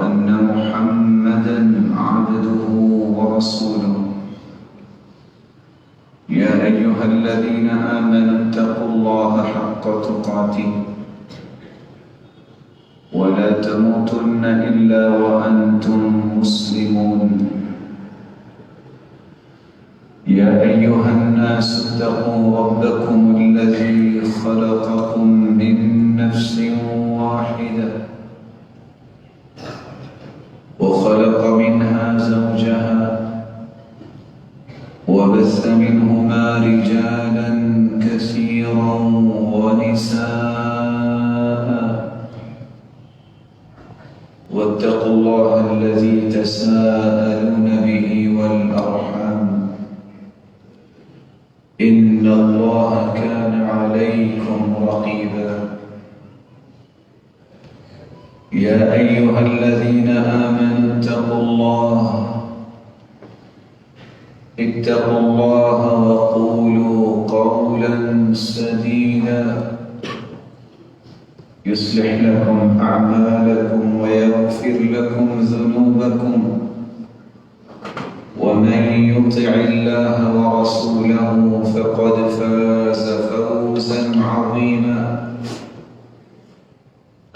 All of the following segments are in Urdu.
وأن محمدا عبده ورسوله يا أيها الذين آمنوا اتقوا الله حق تقاته ولا تموتن إلا وأنتم مسلمون يا أيها الناس اتقوا ربكم الذي خلقكم من نفس واحدة وخلق منها زوجها وبث منهما رجالا كثيرا ونساء واتقوا الله الذي تساءلون به والأرحام إن الله كان عليكم رقيبا يا أيها الذين آمنوا اتقوا الله وقولوا قولا سديدا يصلح لكم أعمالكم ويغفر لكم ذنوبكم ومن يطع الله ورسوله فقد فاز فوزا عظيما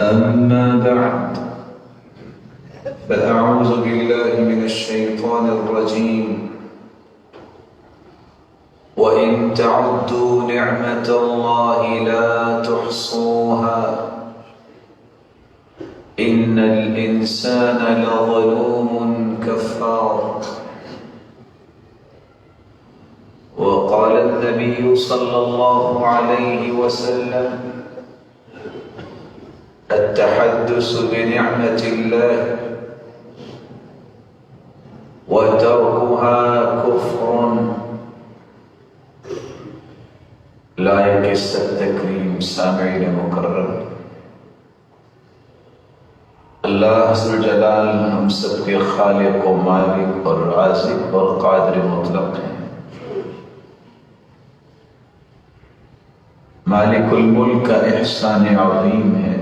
أما بعد فأعوذ بالله من الشيطان الرجيم وإن تعدوا نعمة الله لا تحصوها إن الإنسان لظلوم كفار وقال النبي صلى الله عليه وسلم التحدث بنعمة الله وتركها كفر لائق التکریم سامعین مکرم، اللہ ذوالجلال ہم سب کے خالق و مالک اور رازق اور قادر مطلق ہیں، مالک الملک کا احسان عظیم ہے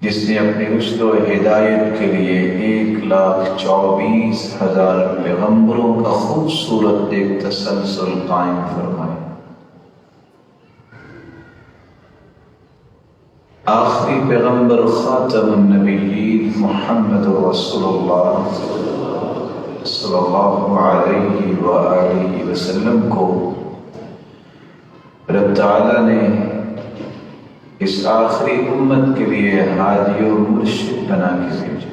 جس نے اپنی رشد و ہدایت کے لیے 1,24,000 پیغمبروں کا خوبصورت ایک تسلسل قائم فرمایا۔ آخری پیغمبر خاتم النبیین محمد رسول اللہ صلی اللہ علیہ وآلہ وسلم کو رب تعالیٰ نے اس آخری امت کے لیے ہادی و مرشد بنا کے بھیجا۔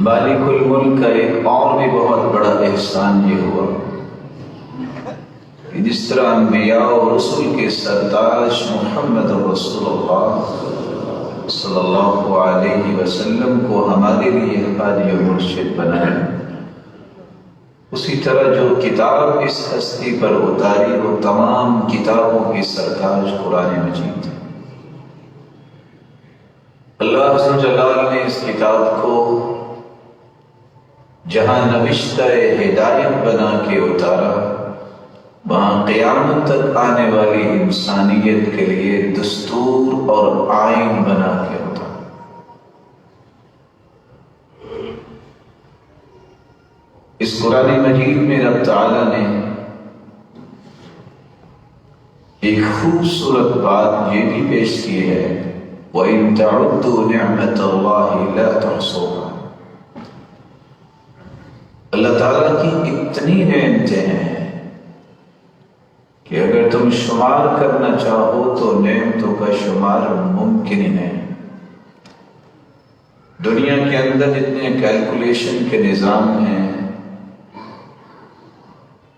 مالک الملک کا ایک اور بھی بہت بڑا احسان یہ ہوا کہ جس طرح انبیاء و رسول کے سردار محمد رسول اللہ صلی اللہ علیہ وسلم کو ہمارے لیے ہادی و مرشد بنایا، اسی طرح جو کتاب اس ہستی پر اتاری وہ تمام کتابوں کی سرتاج قرآن مجید ہے۔ اللہ عز و جلال نے اس کتاب کو جہاں نوشتہ ہدایت بنا کے اتارا، وہاں قیامت تک آنے والی انسانیت کے لیے دستور اور آئین بنا کے اتارا۔ اس قرآن مجید میں رب تعالیٰ نے ایک خوبصورت بات یہ بھی پیش کی ہے وَإِن تَعُدُّوا نِعْمَةَ اللَّهِ لَا تُحْصُوهَا۔ اللہ تعالیٰ کی اتنی نعمتیں ہیں کہ اگر تم شمار کرنا چاہو تو نعمتوں کا شمار ممکن ہی نہیں۔ دنیا کے اندر جتنے کیلکولیشن کے نظام ہیں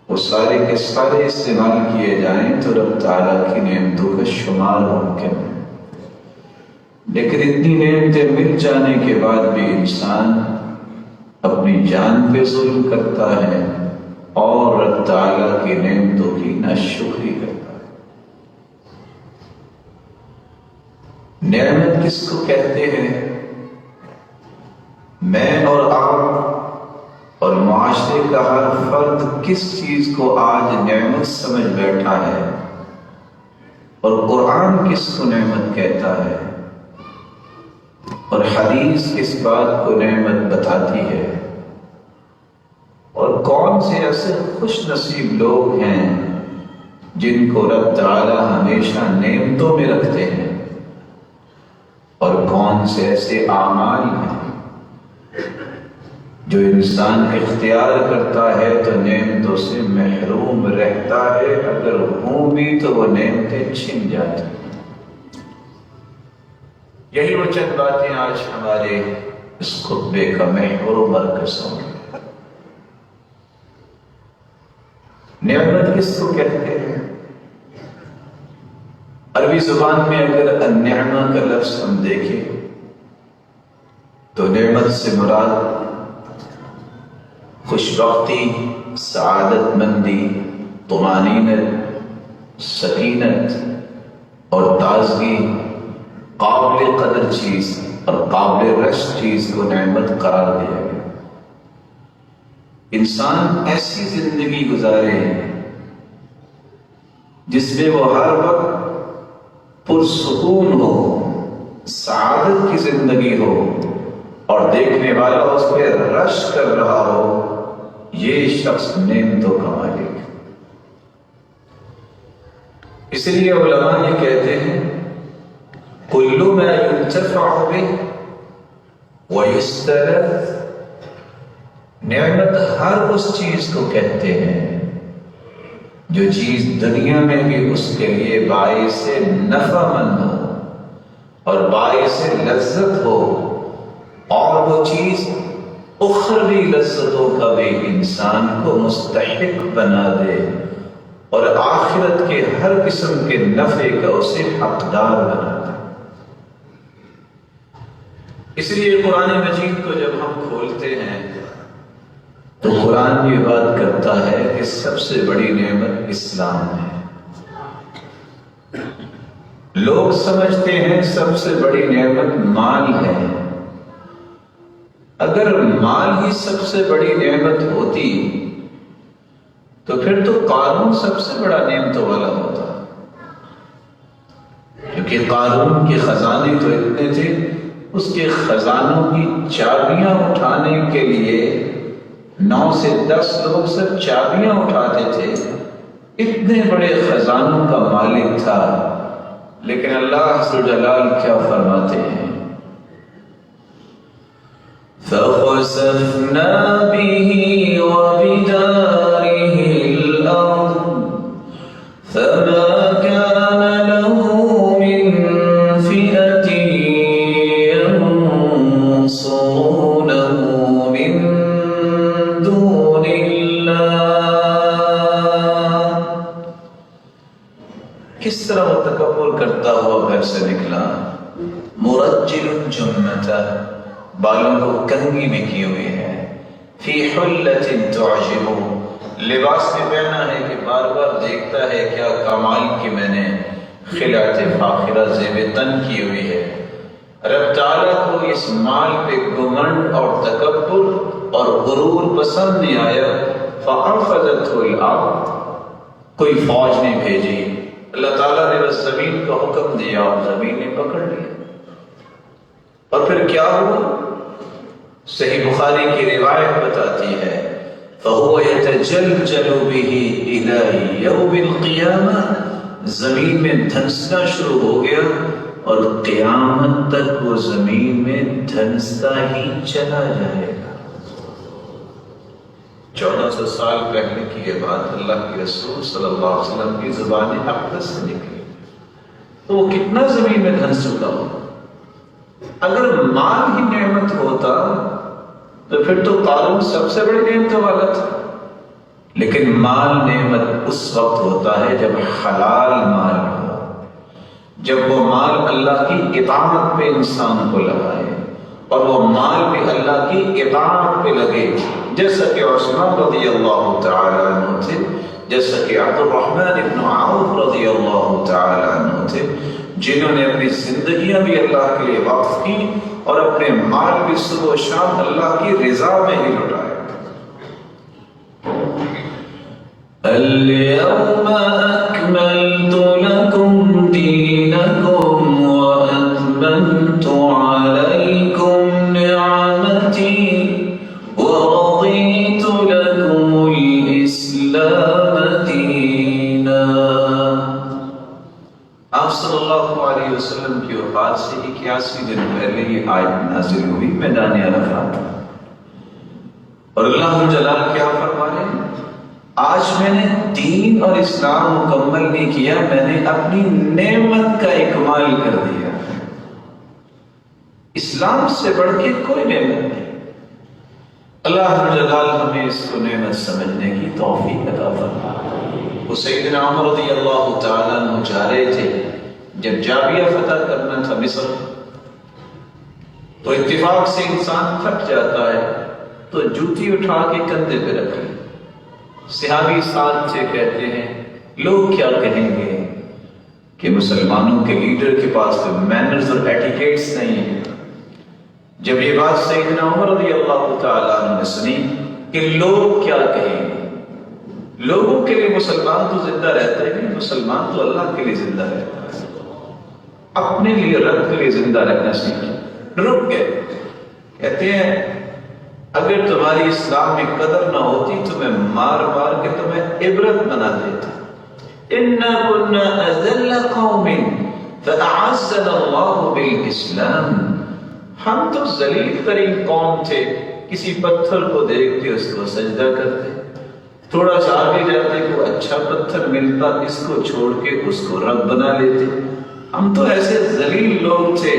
وہ سارے کے سارے استعمال کیے جائیں تو رب تعالیٰ کی نعمتوں کا شمار ممکن ہے، لیکن اتنی نعمتیں مل جانے کے بعد بھی انسان اپنی جان پہ ظلم کرتا ہے اور رب تعالیٰ کی نعمتوں کی ناشکری کرتا ہے۔ نعمت کس کو کہتے ہیں؟ میں اور آپ اور معاشرے کا ہر فرد کس چیز کو آج نعمت سمجھ بیٹھا ہے؟ اور قرآن کس کو نعمت کہتا ہے اور حدیث کس بات کو نعمت بتاتی ہے، اور کون سے ایسے خوش نصیب لوگ ہیں جن کو رب تعالی ہمیشہ نعمتوں میں رکھتے ہیں، اور کون سے ایسے اعمال ہیں جو انسان اختیار کرتا ہے تو نعمتوں سے محروم رہتا ہے، اگر ہوں بھی تو وہ نعمتیں چھن جاتی ہیں۔ یہی وہ چند باتیں آج ہمارے اس خطبے کا محور و مرکز ہوں۔ نعمت کس کو کہتے ہیں؟ عربی زبان میں اگر النعمہ کا لفظ ہم دیکھیں تو نعمت سے مراد خوشبختی، سعادت مندی، طمانینت، سکینت اور تازگی، قابل قدر چیز اور قابل رشک چیز کو نعمت قرار دیا گیا۔ انسان ایسی زندگی گزارے جس میں وہ ہر وقت پرسکون ہو، سعادت کی زندگی ہو، اور دیکھنے والا اس پہ رشک کر رہا ہو، یہ شخص نعمتوں کا مالک ہے۔ اس لیے علماء یہ کہتے ہیں کل ما ينتفع به ويستلذ، نعمت ہر اس چیز کو کہتے ہیں جو چیز دنیا میں بھی اس کے لیے باعث نفع مند ہو اور باعث لذت ہو، اور وہ چیز اخروی لذتوں کا بھی انسان کو مستحق بنا دے اور آخرت کے ہر قسم کے نفع کا اسے حقدار بنا دے۔ اس لیے قرآن مجید کو جب ہم کھولتے ہیں تو قرآن یہ بات کرتا ہے کہ سب سے بڑی نعمت اسلام ہے۔ لوگ سمجھتے ہیں سب سے بڑی نعمت مال ہے۔ اگر مال ہی سب سے بڑی نعمت ہوتی تو پھر تو قارون سب سے بڑا نعمتوں والا ہوتا، کیونکہ قارون کے خزانے تو اتنے تھے، اس کے خزانوں کی چابیاں اٹھانے کے لیے 9 سے 10 لوگ سب چابیاں اٹھاتے تھے، اتنے بڑے خزانوں کا مالک تھا۔ لیکن اللہ ذوالجلال کیا فرماتے ہیں؟ فَخَسَفْنَا بِهِ وَبِدَارِهِ الْأَرْضَ فَمَا كَانَ لَهُ مِنْ فِئَةٍ يَنْصُرُونَهُ مِنْ دُونِ اللَّهِ۔ کس طرح وہ تکبر کرتا ہوا گھر سے نکلا، مرجل جمتہ، بالوں کو کنگھی میں کی ہوئی ہے، فی حلۃ تعجب، لباس میں پہنا ہے کہ بار بار دیکھتا ہے کیا کمال کی میں نے خلعت فاخرہ زیب تن کی ہوئی ہے۔ رب تعالیٰ کو اس مال پہ گمنڈ اور تکبر اور غرور پسند نہیں آیا۔ فأخذته الأرض، کوئی فوج نہیں بھیجی، اللہ تعالیٰ نے بس زمین کا حکم دیا اور زمین نے پکڑ لیا۔ اور پھر کیا ہوا؟ صحیح بخاری کی روایت بتاتی ہے فَهُوَ يَتَجَلْجَلُ بِهِ إِلَى يَوْمِ الْقِيَامَةِ، زمین میں دھنسنا شروع ہو گیا اور قیامت تک وہ زمین میں دھنستا ہی چلا جائے گا۔ 1400 سال پہلے کی یہ بات اللہ کے رسول صلی اللہ علیہ وسلم کی زبان اقدس سے نکلی، تو وہ کتنا زمین میں دھنس چکا ہو۔ اگر مال ہی نعمت ہوتا تو پھر تو قارون سب سے بڑی نعمت والا تھا، لیکن مال نعمت اس وقت ہوتا ہے جب حلال مال ہو، جب وہ مال اللہ کی اطاعت پہ انسان کو لگائے اور وہ مال بھی اللہ کی اطاعت پہ لگے، جیسا کہ عثمان رضی اللہ تعالی عنہ تھے، جیسا کہ عبد الرحمن بن عوف رضی اللہ تعالی عنہ تھے، جنہوں نے اپنی زندگیاں بھی اللہ کے لیے وقف کی اور اپنے مال بھی صبح و شام اللہ کی رضا میں ہی لٹائے۔ اليوم أكملت لكم اللہ علیہ وسلم کی وفات سے 81 دن پہلے یہ آیت نازل ہوئی میدان عرفات، اور اللہ جلال کیا فرما رہے ہیں؟ آج میں نے دین اور اسلام مکمل نہیں کیا، میں نے اپنی نعمت کا اکمال کر دیا۔ اسلام سے بڑھ کے کوئی نعمت نہیں۔ اللہ جلال ہمیں اس کو نعمت سمجھنے کی توفیق عطا فرمائے۔ وہ سیدنا عمر رضی اللہ تعالیٰ عنہ جا رہے تھے، جب جابیہ فتح کرنا تھا مصر، تو اتفاق سے انسان تھک جاتا ہے تو جوتی اٹھا کے کندھے پہ رکھ لی۔ صحابی ساتھ سے کہتے ہیں لوگ کیا کہیں گے کہ مسلمانوں کے لیڈر کے پاس تو مینرز اور ایٹیکیٹس نہیں ہیں۔ جب یہ بات سیدنا عمر رضی اللہ تعالیٰ عنہ نے سنی کہ لوگ کیا کہیں گے، لوگوں کے لیے مسلمان تو زندہ رہتا ہے نہیں، مسلمان تو اللہ کے لیے زندہ رہتا ہے، اپنے لیے رب کے لیے زندہ رہنا سیکھیں۔ رک گئے، کہتے ہیں اگر تمہاری اسلام میں قدر نہ ہوتی تو میں مار مار کے تمہیں عبرت بنا دیتا۔ اِنَّا كُنَّا أَذَلَّ قَوْمٍ فَأَعَزَّنَا اللَّهُ بِالْإِسْلَامِ، ہم تو ذلیل ترین قوم تھے، کسی پتھر کو دیکھ کے اس کو سجدہ کرتے، تھوڑا سا آگے جاتے کو اچھا پتھر ملتا اس کو چھوڑ کے اس کو رب بنا لیتے۔ ہم تو ایسے ذلیل لوگ تھے،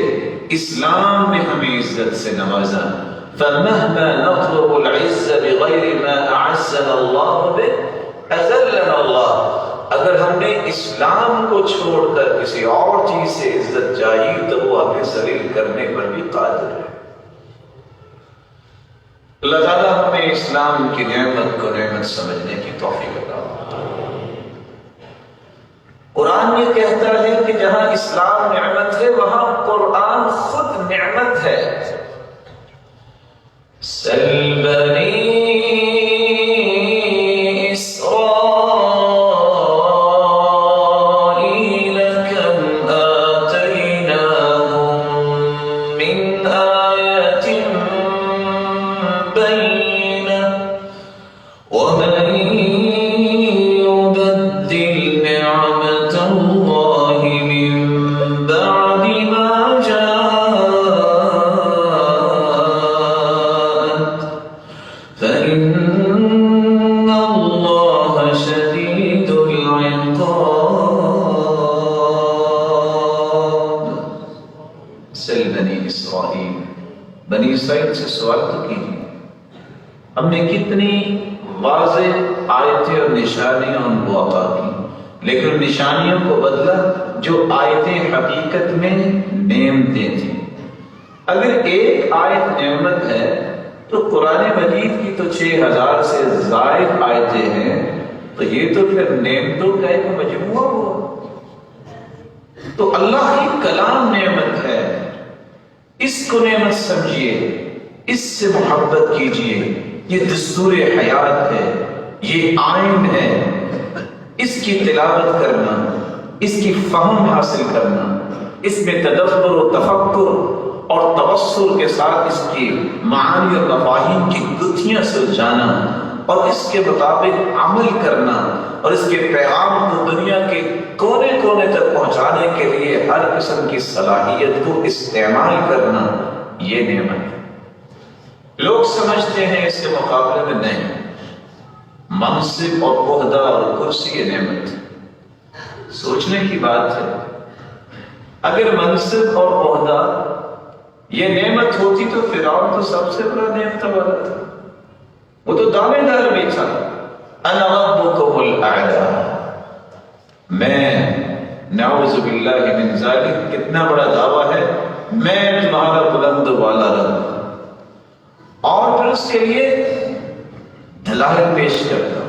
اسلام نے ہمیں عزت سے نوازا۔ فَمَهْمَا نَطْلُبُ الْعِزَّ بِغَيْرِ مَا أَعَزَّنَا اللَّهُ بِهِ أَذَلَّنَا اللَّهُ، اگر ہم نے اسلام کو چھوڑ کر کسی اور چیز سے عزت چاہی تو وہ ہمیں ذلیل کرنے پر بھی قادر ہے۔ اللہ تعالیٰ ہمیں اسلام کی نعمت کو نعمت سمجھنے کی توفیق عطا فرمائے۔ قرآن یہ کہتا ہے کہ جہاں اسلام نعمت ہے وہاں قرآن خود نعمت ہے۔ سل بنی بنی اسرائیل سے سوال تو کیجیے، ہم نے کتنی واضح آیتیں اور نشانیاں ان کو عطا کی، لیکن نشانیوں کو بدلا جو آیتیں حقیقت میں نعمتیں تھیں۔ اگر ایک آیت نعمت ہے تو قرآن مجید کی تو 6000 سے زائد آیتیں ہیں، تو یہ تو پھر نعمتوں کا ایک مجموعہ ہوا۔ تو اللہ کی کلام نعمت ہے، اس کو نعمت سمجھیے، اس سے محبت کیجیے۔ یہ دستور حیات ہے، یہ آئین ہے، اس کی تلاوت کرنا، اس کی فہم حاصل کرنا، اس میں تدبر و تفکر اور تبصر کے ساتھ اس کی معانی اور مفاہیم کی گتھیاں سلجھانا اور اس کے مطابق عمل کرنا اور اس کے پیغام کو دنیا کے کونے کونے تک پہنچانے کے لیے ہر قسم کی صلاحیت کو استعمال کرنا، یہ نعمت ہے۔ لوگ سمجھتے ہیں اس کے مقابلے میں نہیں، منصب اور عہدہ اور کرسی یہ نعمت ہے۔ سوچنے کی بات ہے، اگر منصب اور عہدہ یہ نعمت ہوتی تو فرعون تو سب سے بڑا نعمت والا تھا، وہ تو دعوے دار بھی تھا، انا ربکم الاعلی، میں نعوذ باللہ من ذالک، کتنا بڑا دعویٰ ہے، میں تمہارا بلند والا رب، اور پھر اس کے لیے دلائل پیش کرتا،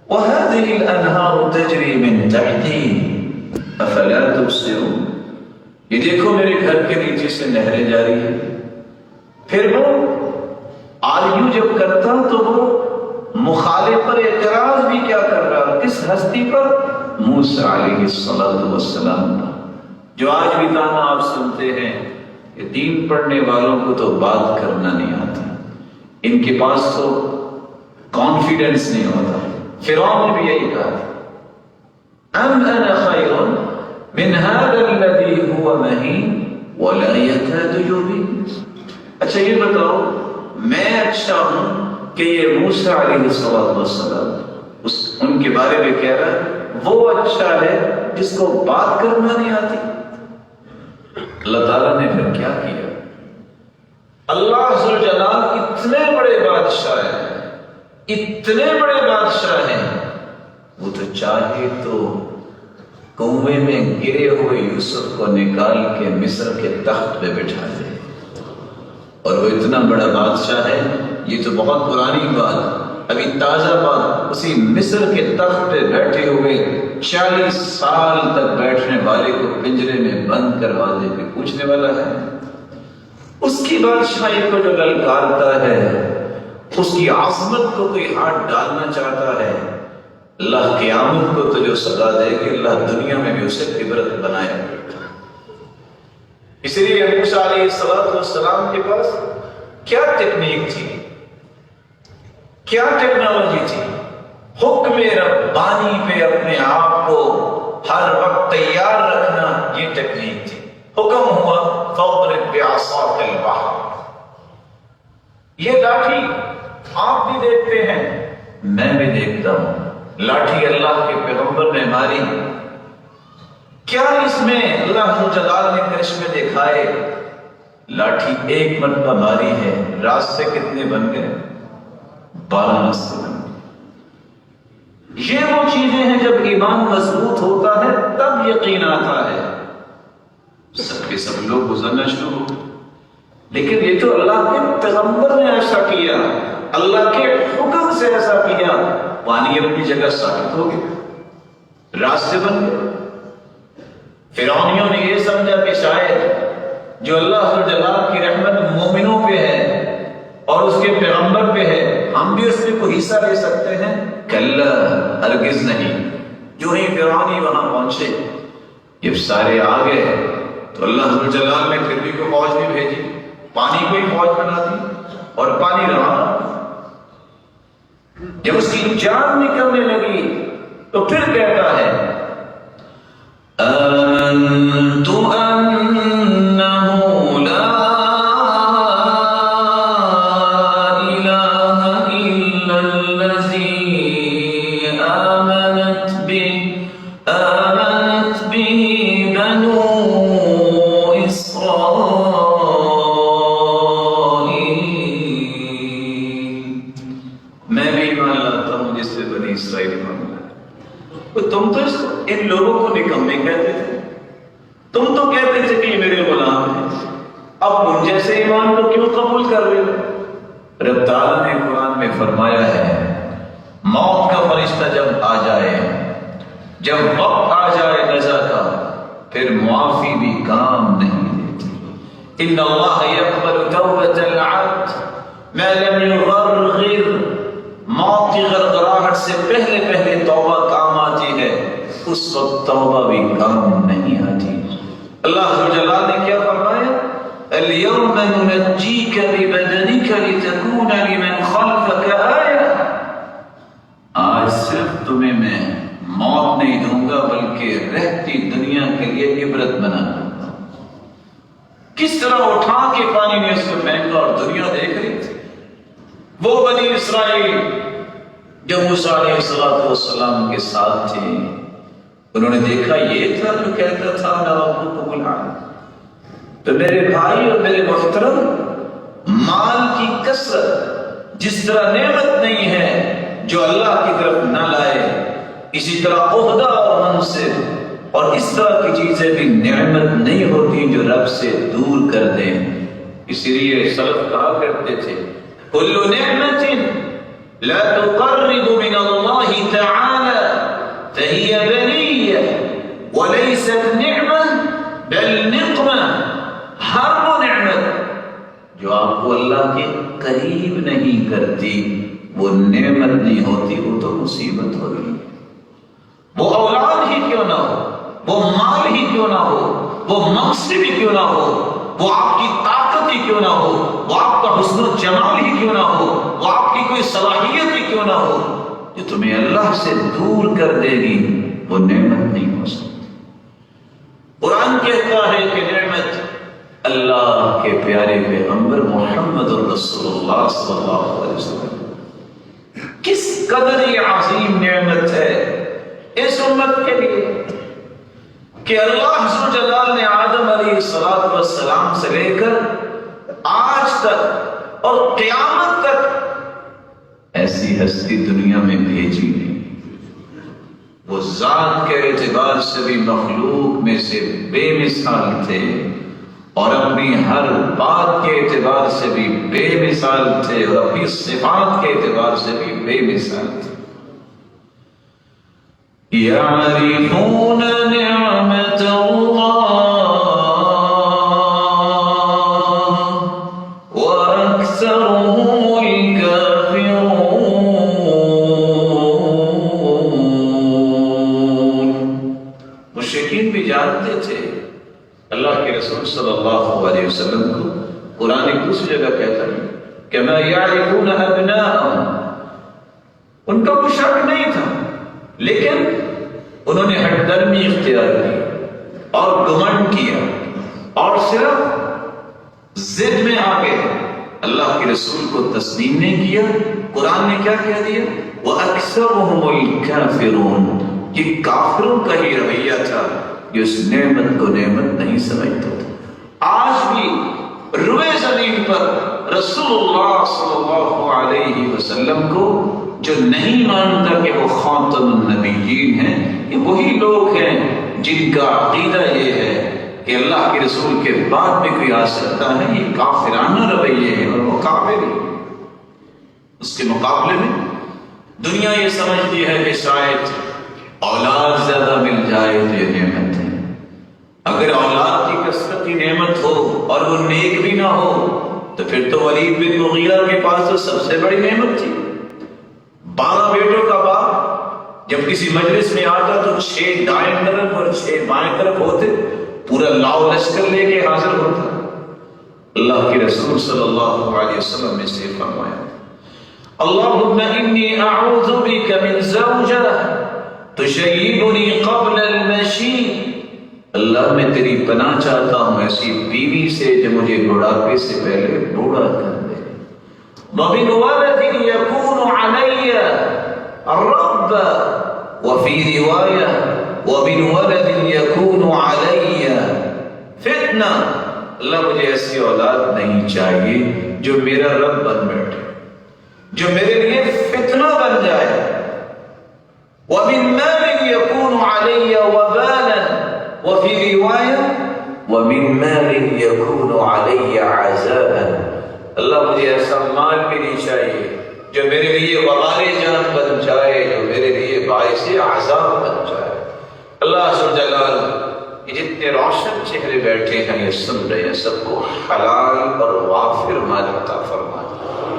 وَهَذِهِ الْأَنْهَارُ تَجْرِي مِن تَحْتِي أَفَلَا تُبْصِرُونَ، یہ دیکھو میرے گھر کے نیچے سے نہریں جاری ہیں۔ پھر وہ آرگیو جب کرتا تو وہ مخالف پر اعتراض بھی کیا کر رہا، کس ہستی پر؟ موسیٰ علیہ السلام، جو آج بھی تانا آپ سنتے ہیں کہ دین پڑھنے والوں کو تو بات کرنا نہیں آتا، ان کے پاس تو کانفیڈنس نہیں ہوتا۔ فرعون نے بھی یہی کہا، ام انا خیر من هذا الذي هو مهين ولا يكاد يبين. اچھا یہ بتاؤ میں اچھا ہوں کہ یہ موسیٰ علیہ السلام ان کے بارے میں کہہ رہا ہے وہ اچھا ہے جس کو بات کرنا نہیں آتی؟ اللہ تعالیٰ نے پھر کیا کیا؟ اللہ ذوالجلال اتنے بڑے بادشاہ ہیں، اتنے بڑے بادشاہ ہیں، وہ تو چاہے تو کنویں میں گرے ہوئے یوسف کو نکال کے مصر کے تخت پہ بٹھا دے. اور وہ اتنا بڑا بادشاہ ہے، یہ تو بہت پرانی بات، ابھی تازہ بات، اسی مصر کے تخت پہ بیٹھے ہوئے 40 سال تک بیٹھنے والے کو پنجرے میں بند کروا دے کے پوچھنے والا ہے. اس کی بادشاہی کو جو للکارتا ہے، اس کی عظمت کو کوئی ہاتھ ڈالنا چاہتا ہے، اللہ قیامت کو تو جو سزا دے گی اللہ دنیا میں بھی اسے عبرت بنائے. اس لیے موسیٰ علیہ السلام کے پاس کیا ٹیکنیک تھی، کیا ٹیکنالوجی تھی؟ حکم ربانی پہ اپنے آپ کو ہر وقت تیار رکھنا، یہ ٹیکنیک تھی. حکم ہوا فاضرب بعصاک البحر. یہ لاٹھی آپ بھی دیکھتے ہیں، میں بھی دیکھتا ہوں، لاٹھی اللہ کے پیغمبر نے ماری. کیا اس میں اللہ جلال نے کرشمے دکھائے؟ لاٹھی ایک مرتبہ ماری ہے، راستے کتنے بن گئے؟ 12 راستے بن گئے. یہ وہ چیزیں ہیں جب ایمان مضبوط ہوتا ہے تب یقین آتا ہے. سب کے سب لوگ گزرنا شروع ہو، لیکن یہ تو اللہ کے پیغمبر نے ایسا کیا، اللہ کے حکم سے ایسا کیا، پانی اپنی جگہ ساکت ہو گیا، راستے بن گئے. فرعونیوں نے یہ سمجھا کہ شاید جو اللہ جلال کی رحمت مومنوں پہ ہے اور اس کے پیغمبر پہ ہے، ہم بھی اس میں کوئی حصہ لے سکتے ہیں. کلا، ہرگز نہیں. جو ہی فرعونی وہاں پہنچے، جب سارے آ گئے تو اللہ جلال نے پھر بھی کوئی فوج نہیں بھیجی، پانی کو ہی فوج بنا دی اور پانی رہا. جب اس کی جان نکلنے لگی تو پھر کہتا ہے آمنت انہ لا الہ الا الذی آمنت به بنو اسرائیل. میں بھی ایمان لاتا ہوں جس سے بنی اسرائیل ایمان لاتا. تم تو ان لوگوں کو نکمے کہتے تھے، تم تو کہتے تھے کہ یہ میرے غلام ہیں، اب ان جیسے ایمان کو کیوں قبول کر رہے ہو؟ رب تعالیٰ نے قرآن میں فرمایا ہے موت کا فرشتہ جب آ جائے، جب وقت آ جائے نزا کا، پھر معافی بھی کام نہیں دیتی. ان اللہ یقبل توبۃ العبد ما لم یغرغر. موت کی غرغراہٹ سے پہلے پہلے توبہ کام آتی ہے، اس وقت توبہ بھی کام نہیں آتی. اللہ جلال نے کیا فرمایا؟ اليوم ننجیک ببدنک لتکون لمن خلفک آیہ. آج صرف تمہیں میں موت نہیں دوں گا بلکہ رہتی دنیا کے لیے عبرت بنا دوں گا. کس طرح اٹھا کے پانی میں اس کو پھینکا اور دنیا دیکھ رہی تھی. وہ بنی اسرائیل جو موسیٰ علیہ السلام کے ساتھ تھے، انہوں نے دیکھا یہ تھا جو کہتا تھا انا ربکم الاعلی. تو میرے بھائی اور میرے محترم، مال کی کثرت جس طرح نعمت نہیں ہے جو اللہ کی طرف نہ لائے، اسی طرح عہدہ اور منصب اور اس طرح کی چیزیں بھی نعمت نہیں ہوتی جو رب سے دور کر دیں. اسی لیے سلف کہا کرتے تھے کل نعمت لا تقرب من اللہ تعالی فهي بلیہ وليست نعمة بل نقمة. ہر وہ نعمت جو آپ کو اللہ کے قریب نہیں کرتی وہ نعمت نہیں ہوتی، وہ تو مصیبت ہوگی. وہ اولاد ہی کیوں نہ ہو، وہ مال ہی کیوں نہ ہو، وہ منصب ہی کیوں نہ ہو، وہ آپ کی طاقت ہی کیوں نہ ہو، وہ آپ کا حسن و جمال ہی کیوں نہ ہو، وہ آپ کی کوئی صلاحیت ہی کیوں نہ ہو، جو تمہیں اللہ سے دور کر دے گی وہ نعمت نہیں ہو سکتی. قرآن کہتا ہے کہ نعمت اللہ کے پیارے پیغمبر محمد رسول اللہ صلی اللہ علیہ وسلم کس قدر یہ عظیم نعمت ہے اس امت کے لیے کہ اللہ عز و جلال نے آدم علیہ السلام سے لے کر آج تک اور قیامت تک ایسی ہستی دنیا میں بھیجی نہیں۔ وہ ذات کے اعتبار سے بھی مخلوق میں سے بے مثال تھے اور اپنی ہر بات کے اعتبار سے بھی بے مثال تھے اور اپنی صفات کے اعتبار سے بھی بے مثال تھے۔ یعرفون نعمت اللہ واکثرهم الکافرون۔ مشرکین بھی جانتے تھے، اللہ کے رسول صلی اللہ علیہ وسلم کو قرآن ایک دوسری جگہ کہتا ہے کما یعرفون ابناءہم، ان کا کوئی شک نہیں تھا لیکن انہوں نے ہٹ درمی اختیار کی اور گھمنڈ کیا اور صرف ضد میں آ گئے، اللہ کے رسول کو تسلیم نہیں کیا۔ قرآن نے کیا کہہ دیا؟ وَأَكْثَرُهُمُ الْكَافِرُونَ، یہ کافروں کا ہی رویہ تھا، یہ اس نعمت کو نعمت نہیں سمجھتا تھا۔ آج بھی روئے زمین پر رسول اللہ صلی اللہ علیہ وسلم کو جو نہیں مانتا کہ وہ خاتم النبیین ہیں، یہ وہی لوگ ہیں جن کا عقیدہ یہ ہے کہ اللہ کے رسول کے بعد میں کوئی آ سکتا ہے، یہ کافرانہ رویے ہیں اور وہ کافر ہیں۔ اس کے مقابلے میں دنیا یہ سمجھتی ہے کہ شاید اولاد زیادہ مل جائے تو یہ نعمت ہے۔ اگر اولاد کی کثرت کی نعمت ہو اور وہ نیک بھی نہ ہو تو پھر تو ولید بن مغیرہ کے پاس تو سب سے بڑی نعمت تھی۔ 12 بیٹوں کا باپ جب کسی مجلس میں آتا تو 6 دائیں طرف اور 6 بائیں طرف ہوتے، پورا لاؤ لشکر لے کے حاضر ہوتا۔ اللہ کے رسول صلی اللہ علیہ وسلم نے سے فرمایا اللہم انی اعوذ بک من زوجہ تشیبنی قبل المشیب، اللہ میں تیری پناہ چاہتا ہوں ایسی بیوی سے جو مجھے بڑھاپے سے پہلے بوڑھا کر دے۔ ومن ولد یکون علی الرب، وفی روایہ ومن ولد یکون علی فتنہ، اللہ مجھے ایسی اولاد نہیں چاہیے جو میرا رب بن بیٹھے، جو میرے لیے فتنہ بن جائے۔ ومن مال یکون علی وبالا، وفی روایہ ومن مال یکون علی عذابا، اللہ مجھے ایسا مال بھی نہیں چاہیے جو میرے لیے وبال جان بن جائے، جو میرے لیے باعث عذاب بن جائے۔ اللہ عز و جلال یہ جتنے روشن چہرے بیٹھے ہیں یہ سن رہے ہیں، سب کو حلال اور وافر مال عطا فرما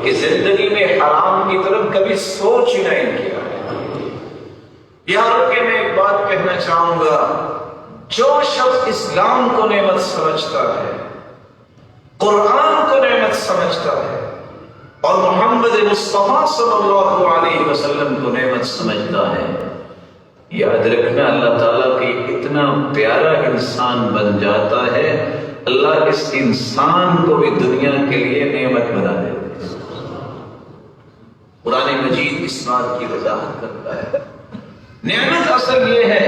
کہ زندگی میں حرام کی طرف کبھی سوچ ہی نہیں کیا ہے۔ یہاں رک کے میں ایک بات کہنا چاہوں گا، جو شخص اسلام کو نعمت سمجھتا ہے، قرآن کو نعمت سمجھتا ہے اور محمد مصطفیٰ صلی اللہ علیہ وسلم کو نعمت سمجھتا ہے، یاد رکھنا اللہ تعالیٰ کی اتنا پیارا انسان بن جاتا ہے، اللہ اس انسان کو بھی دنیا کے لیے نعمت بنا دیتا ہے۔ قرآن مجید اس بات کی وضاحت کرتا ہے۔ نعمت اصل یہ ہے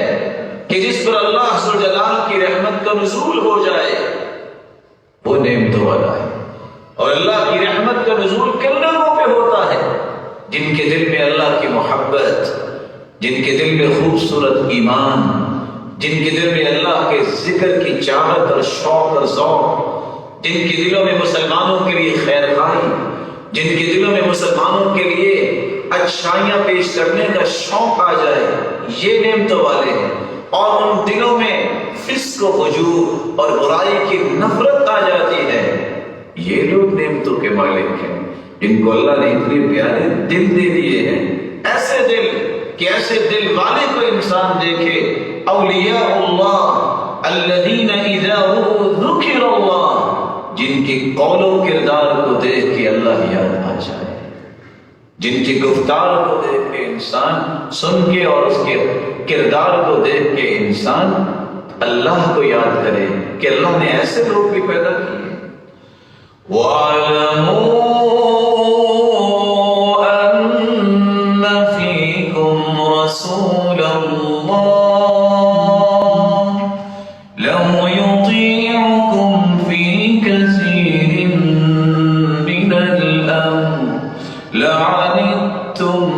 کہ جس پر اللہ عز و جلال کی رحمت کا نزول ہو جائے وہ نعمتوں والا ہے، اور اللہ کی رحمت کا نزول کن لوگوں پہ ہوتا ہے؟ جن کے دل میں اللہ کی محبت، جن کے دل میں خوبصورت ایمان، جن کے دل میں اللہ کے ذکر کی چاہت اور شوق اور ذوق، جن کے دلوں میں مسلمانوں کے لیے خیر خواہی، جن کے دلوں میں مسلمانوں کے لیے اچھائیاں پیش کرنے کا شوق آ جائے، یہ نعمتوں والے ہیں۔ اور ان دلوں میں فسق و فجور اور برائی کی نفرت آ جاتی ہے، یہ لوگ نعمتوں کے مالک ہیں جن کو اللہ نے اتنے پیارے دل دے دیے ہیں۔ ایسے دل کہ ایسے دل والے کو انسان دیکھے، اولیاء اللہ الذین اذا ذکر اللہ، جن کے قول و کردار کو دیکھ کے اللہ یاد آ جائے۔ جن کی گفتار کو دیکھ کے انسان سن کے اور اس کے کردار کو دیکھ کے انسان اللہ کو یاد کرے کہ اللہ نے ایسے لوگ بھی پیدا کیے۔ وَاعْلَمُوا أَنَّ فِيكُمْ رَسُولَ اللَّهِ لَوْ يُطِيعُكُمْ فِي كَثِيرٍ مِّنَ الْأَمْرِ لَعَنِتُّمْ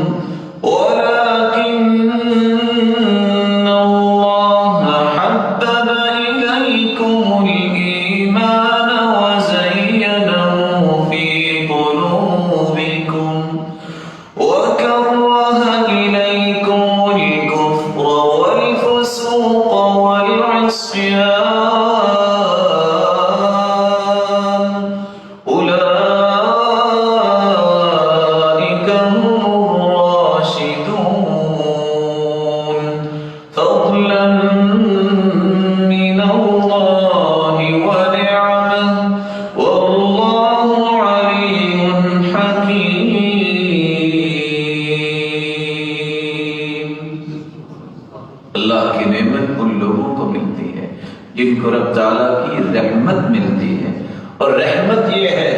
جن کو رب تعالیٰ کی رحمت ملتی ہے، اور رحمت یہ ہے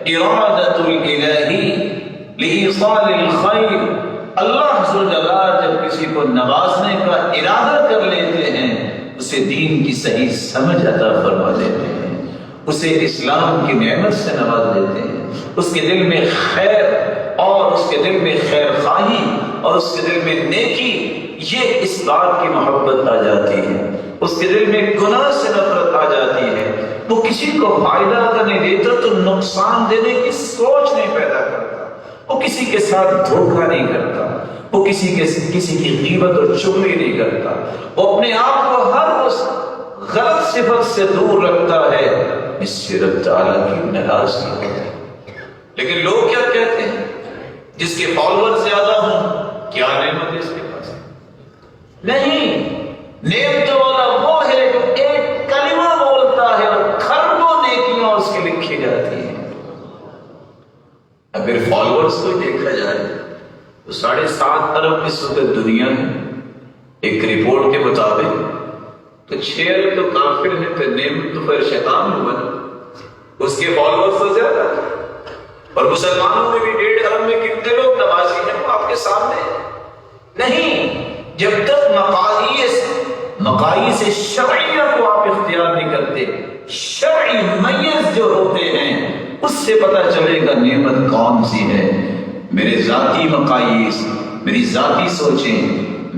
ارادۃ الالہی لایصال الخیر۔ اللہ حضر جلال جب کسی کو نوازنے کا ارادہ کر لیتے ہیں اسے دین کی صحیح سمجھ عطا فرما دیتے ہیں، اسے اسلام کی نعمت سے نواز دیتے ہیں، اس کے دل میں خیر اور اس کے دل میں خیر خواہی اور اس کے دل میں نیکی، یہ اس بات کی محبت آ جاتی ہے، اس کے دل میں گناہ سے نفرت آ جاتی ہے، وہ کسی کو فائدہ کرنے دیتا تو نقصان دینے کی سوچ نہیں پیدا کرتا، وہ کسی کے ساتھ دھوکہ نہیں کرتا، وہ کسی کی غیبت اور چغلی نہیں کرتا، وہ اپنے آپ کو ہر اس غلط صفت سے دور رکھتا ہے اس سے رب تعالیٰ کی ناراضگی ہوتی ہے۔ لیکن لوگ کیا کہتے ہیں؟ جس کے فالوور زیادہ ہوں کیا نعمت اس کے پاس؟ نہیں، نعمتوں والا وہ ہے جو ایک کلمہ بولتا ہے اور کھربوں نیکیاں اس کی لکھی جاتی ہیں۔ اگر فالوورز کو دیکھا جائے تو 7.5 ارب اس وقت دنیا میں، ایک رپورٹ کے مطابق تو 6 ارب تو کافر ہیں، تو نعمت تو پھر شیطان ہوا نا، اس کے فالوورز تو زیادہ ہیں۔ اور مسلمانوں میں بھی 1.5 ارب میں کتنے لوگ نمازی ہیں وہ آپ کے سامنے نہیں۔ جب تک مقاییس شرعیہ کو آپ اختیار نہیں کرتے، شرعی میز جو ہوتے ہیں اس سے پتہ چلے گا نعمت کون سی ہے۔ میرے ذاتی مقاییس، میری ذاتی سوچیں،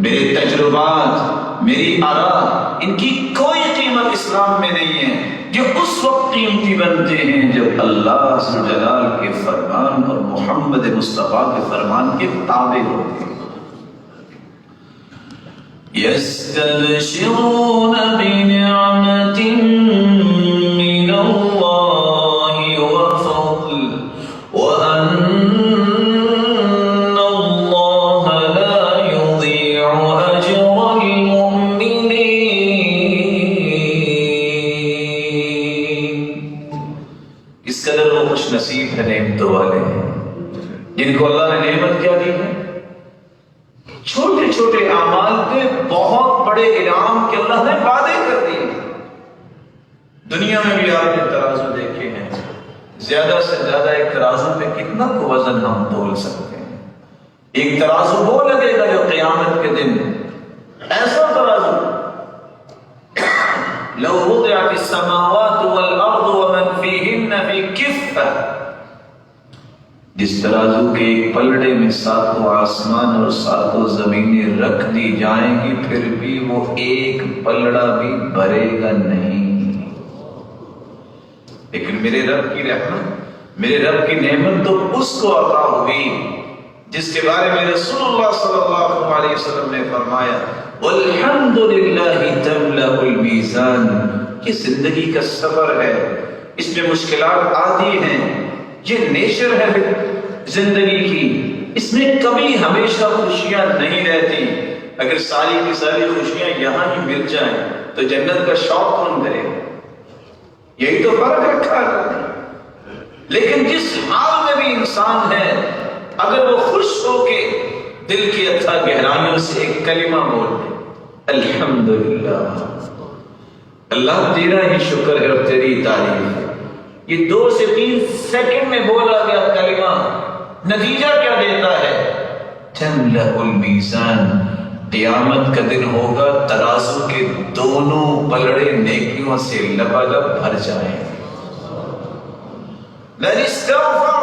میرے تجربات، میری آراء، ان کی کوئی قیمت اسلام میں نہیں ہے۔ جو اس وقت قیمتی بنتے ہیں جب اللہ جلال کے فرمان اور محمد مصطفیٰ کے فرمان کے تابع ہوتے ہیں۔ يستبشرون بنعمة من الله وفضل وأن الله لا يضيع أجر المؤمنين۔ اس قدر وہ خوش نصیب ہے نعمتوں والے ہیں جن کو اللہ نے نعمت کیا دی ہے؟ چھوٹے چھوٹے اعمال پہ بہت بڑے انعام کے اللہ نے وعدے کر دیے۔ دنیا میں بھی آپ نے ترازو دیکھے ہیں، زیادہ سے زیادہ ایک ترازو پہ کتنا کو وزن ہم تول سکتے ہیں؟ ایک ترازو وہ لگے گا جو قیامت کے دن ایسا ترازو لو وضعت السماوات والارض ومن فيهن في كفة، جس ترازو کے ایک پلڑے میں 7 آسمان اور 7 زمینیں رکھ دی جائیں گی پھر بھی وہ ایک پلڑا بھی بھرے گا نہیں۔ لیکن میرے رب کی رحمت، میرے رب کی نعمت تو اس کو عطا ہوئی جس کے بارے میں رسول اللہ صلی اللہ علیہ وسلم نے فرمایا والحمد للہ تملأ المیزان۔ یہ زندگی کا سفر ہے، اس میں مشکلات آتی ہیں، یہ نیچر ہے زندگی کی، اس میں کبھی ہمیشہ خوشیاں نہیں رہتی۔ اگر ساری کی ساری خوشیاں یہاں ہی مل جائیں تو جنت کا شوق کون کرے گا؟ یہی تو فرق رکھا ہے۔ لیکن جس حال میں بھی انسان ہے اگر وہ خوش ہو کے دل کی اتھا گہرائیوں سے ایک کلمہ بول دے، الحمدللہ، اللہ تیرا ہی شکر ہے اور تیری تعریف ہے، یہ 2 سے 3 سیکنڈ میں بولا گیا کلمہ نتیجہ کیا دیتا ہے؟ تملأ المیزان، قیامت کا دن ہوگا ترازو کے دونوں پلڑے نیکیوں سے لبالب بھر جائیں۔ من استغفر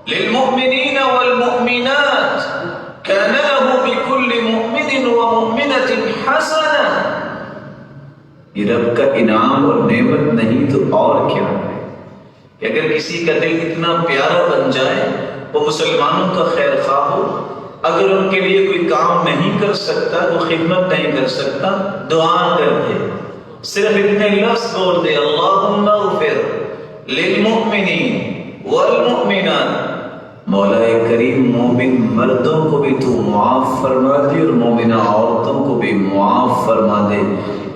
للمؤمنین والمؤمنات كان له بكل مؤمن ومؤمنة حسنة۔ یہ رب کا انعام اور نعمت نہیں تو اور کیا ہے کہ اگر کسی کا دل اتنا پیارا بن جائے، وہ مسلمانوں کا خیر خواہ ہو، اگر ان کے لیے کوئی کام نہیں کر سکتا، وہ خدمت نہیں کر سکتا، دعا کر دے، صرف اتنے لفظ بول دے، اللہم اغفر للمؤمنین والمؤمنات، مولا کریم مومن مردوں کو بھی تو معاف فرما دے اور مومنہ عورتوں کو بھی معاف فرما دے۔